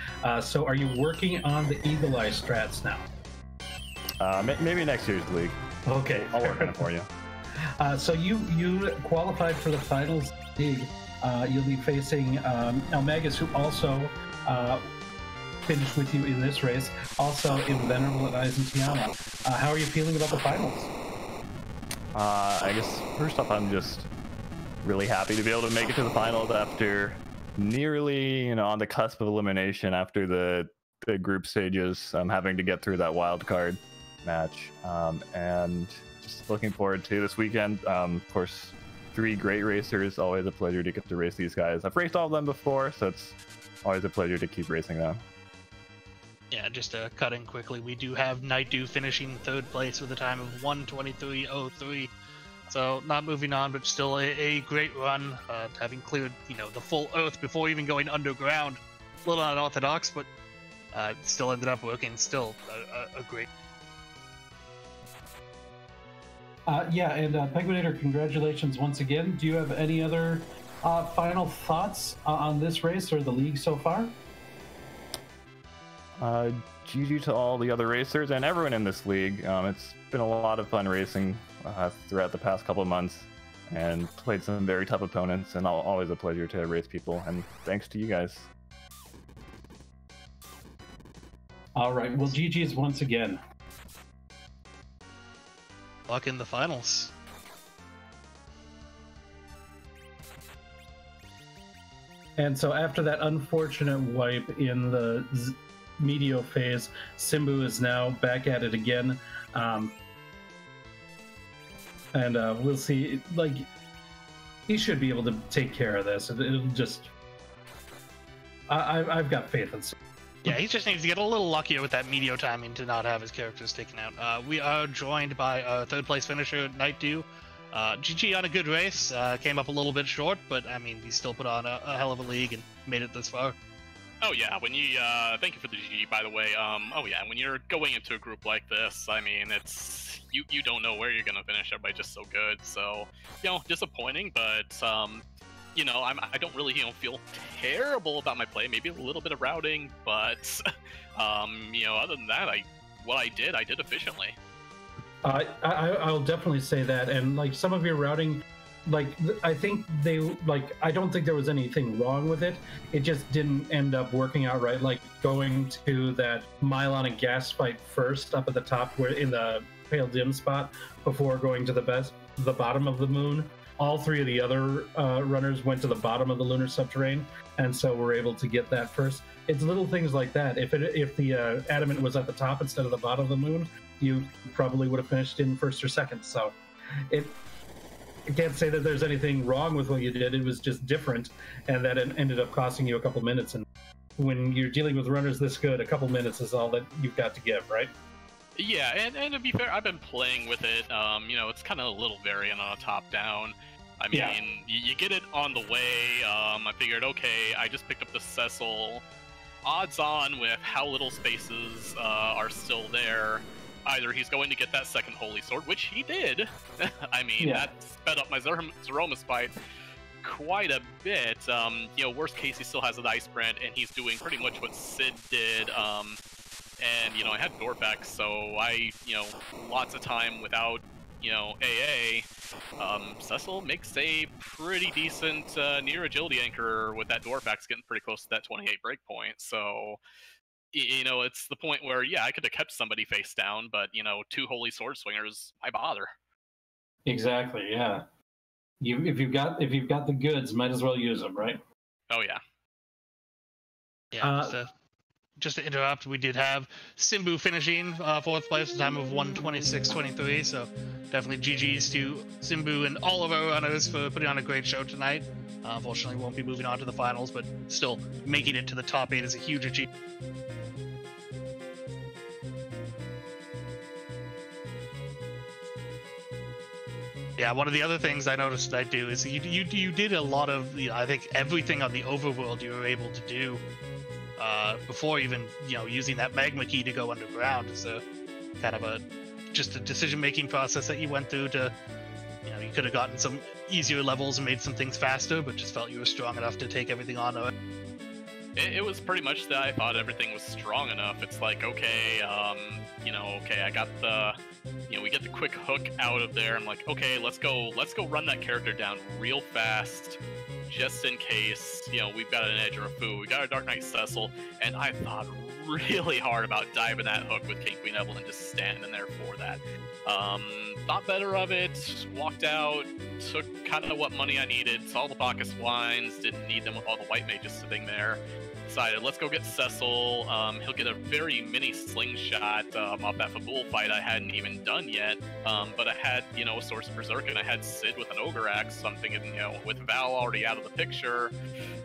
So are you working on the Eagle Eye strats now? Maybe next year's league. Okay. I'll work on it for you. So you qualified for the finals league. You'll be facing Elmagus, who also finished with you in this race, also in Venerable and Eisentiana. How are you feeling about the finals? I guess first off, I'm just really happy to be able to make it to the finals after nearly, on the cusp of elimination after the group stages. I'm having to get through that wild card match, and just looking forward to this weekend. Of course, 3 great racers. Always a pleasure to get to race these guys. I've raced all of them before, so it's always a pleasure to keep racing them. Yeah, just to cut in quickly, we do have Night Dew finishing 3rd place with a time of 1:23:03. So not moving on, but still a great run, having cleared the full Earth before even going underground. A little unorthodox, but still ended up working. Still a great. Yeah, and Penguinator, congratulations once again. Do you have any other final thoughts on this race or the league so far? GG to all the other racers and everyone in this league. It's been a lot of fun racing throughout the past couple of months, and played some very tough opponents, and always a pleasure to race people, and thanks to you guys. All right, well, GG's once again. Luck in the finals. And so after that unfortunate wipe in the Medio phase, Simbu is now back at it again. And we'll see, he should be able to take care of this. It'll just... I've got faith in Simbu. Yeah, he just needs to get a little luckier with that Medio timing to not have his characters taken out. We are joined by our 3rd place finisher, Night Dew. GG on a good race. Came up a little bit short, but I mean, he still put on a hell of a league and made it this far. Oh yeah, when you thank you for the GG, by the way. Oh yeah, when you're going into a group like this, I mean, it's you don't know where you're gonna finish. Everybody's just so good, so disappointing, but I don't really feel terrible about my play. Maybe a little bit of routing, but other than that, what I did efficiently. I'll definitely say that, and some of your routing, I think I don't think there was anything wrong with it. It just didn't end up working out right. Like going to that Mylon and gas fight first up at the top, where in the pale dim spot, before going to the bottom of the moon. All 3 of the other runners went to the bottom of the lunar subterrane, and so we're able to get that first. It's little things like that. If the adamant was at the top instead of the bottom of the moon, you probably would have finished in 1st or 2nd. So I can't say that there's anything wrong with what you did. It was just different, and that ended up costing you a couple minutes. And when you're dealing with runners this good, a couple minutes is all that you've got to give, right? Yeah, and to be fair, I've been playing with it. It's kind of a little variant on a top-down. I mean, yeah. You get it on the way. I figured, okay, I just picked up the Cecil. Odds on with how little spaces are still there. Either he's going to get that 2nd Holy Sword, which he did. I mean, that sped up my Zeromus fight quite a bit. Worst case, he still has an Ice Brand, and he's doing pretty much what Sid did. And I had Dorpex, so I, lots of time without AA, Cecil makes a pretty decent near agility anchor with that dwarf axe getting pretty close to that 28 breakpoint. So, it's the point where, yeah, I could have kept somebody face down, but, 2 holy sword swingers, why bother? Exactly, yeah. If you've got the goods, might as well use them, right? Oh, yeah. Yeah, just to interrupt, we did have Simbu finishing 4th place with a time of 1:26.23, so definitely GG's to Simbu and all of our runners for putting on a great show tonight. Unfortunately, won't be moving on to the finals, but still making it to the top 8 is a huge achievement. Yeah, one of the other things I noticed I do is you did a lot of, I think everything on the overworld you were able to do before even, using that magma key to go underground. Is a kind of just a decision-making process that you went through to, you could have gotten some easier levels and made some things faster, but just felt you were strong enough to take everything on. It was pretty much that I thought everything was strong enough. It's like, okay, okay, I got the, we get the quick hook out of there. I'm like, okay, let's go run that character down real fast, just in case, we've got an Edge or a Fu, we got a Dark Knight Cecil, and I thought really hard about diving that hook with King Queen Evelyn, just standing there for that. Thought better of it, walked out, took kind of what money I needed, saw the pocket swines, didn't need them with all the white mages sitting there. Decided, let's go get Cecil. He'll get a very mini slingshot off that Fabul fight I hadn't even done yet. But I had, a Source of Berserk, and I had Sid with an Ogre Axe, so I'm thinking, with Val already out of the picture,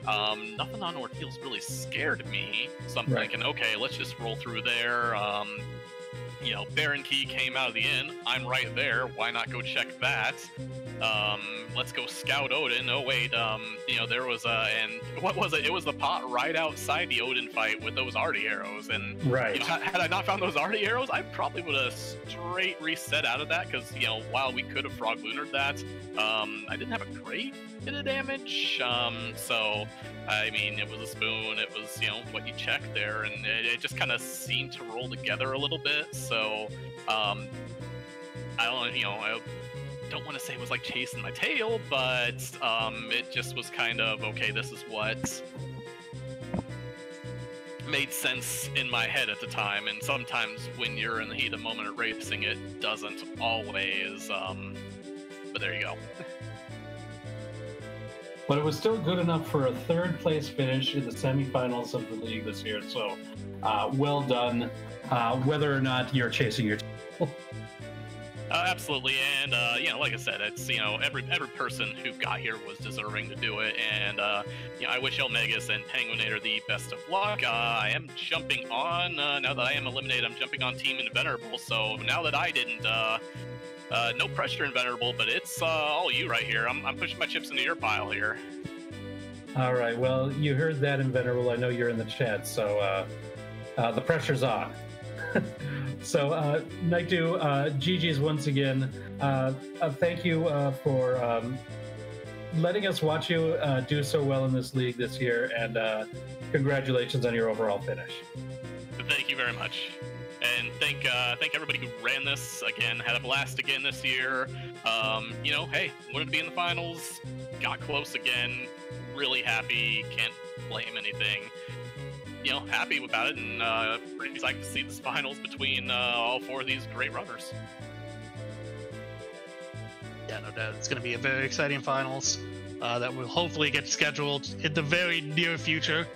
nothing on Ordeal's really scared me. So I'm thinking, okay, let's just roll through there. Baron Key came out of the inn. I'm right there. Why not go check that? Let's go scout Odin. Oh wait, there was and what was it? It was the pot right outside the Odin fight with those Artie arrows. And had I not found those Artie arrows, I probably would have straight reset out of that, because while we could have Frog Lunared that, I didn't have a great bit of damage. So I mean, it was a spoon. It was what you check there, and it just kind of seemed to roll together a little bit. So I don't want to say it was like chasing my tail, but it just was kind of, okay, this is what made sense in my head at the time. And sometimes when you're in the heat of the moment of racing, it doesn't always, but there you go. But it was still good enough for a 3rd place finish in the semifinals of the league this year. So well done, whether or not you're chasing your tail. Absolutely, and like I said, it's every person who got here was deserving to do it, and I wish Elmegus and Penguinator the best of luck. I am jumping on now that I am eliminated. I'm jumping on Team Invenerable. So now that I didn't, no pressure, Invenerable, but it's all you right here. I'm pushing my chips into your pile here. All right. Well, you heard that, Invenerable. I know you're in the chat, so the pressure's on. So, Naitu, GG's once again. Thank you for letting us watch you do so well in this league this year, and congratulations on your overall finish. Thank you very much. And thank everybody who ran this again. Had a blast again this year. Hey, wanted to be in the finals. Got close again. Really happy. Can't blame anything. Happy about it, and pretty excited to see this finals between all 4 of these great runners. Yeah, no doubt. It's going to be a very exciting finals that will hopefully get scheduled in the very near future.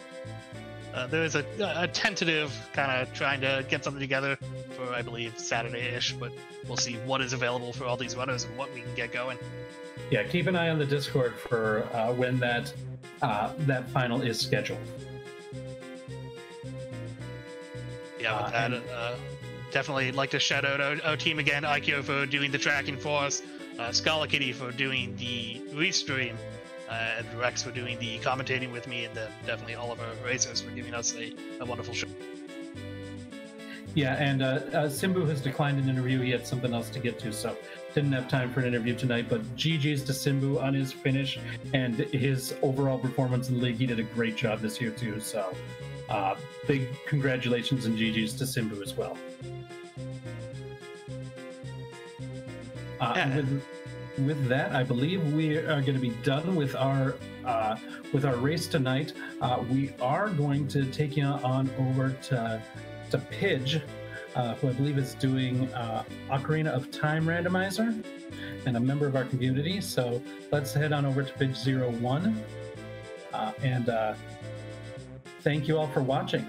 There is a tentative kind of trying to get something together for, I believe, Saturday-ish, but we'll see what is available for all these runners and what we can get going. Yeah, keep an eye on the Discord for when that final is scheduled. Yeah, with that, definitely like to shout out our team again, Aikyo for doing the tracking for us, Scala Kitty for doing the restream, and Rex for doing the commentating with me, and then definitely all of our racers for giving us a wonderful show. Yeah, and Simbu has declined an interview. He had something else to get to, so didn't have time for an interview tonight. But GG's to Simbu on his finish and his overall performance in the league. He did a great job this year, too, so big congratulations and GG's to Simbu as well. With that, I believe we are going to be done with our race tonight. We are going to take you on over to Pidge, who I believe is doing Ocarina of Time randomizer, and a member of our community. So let's head on over to Pidge 01, and thank you all for watching.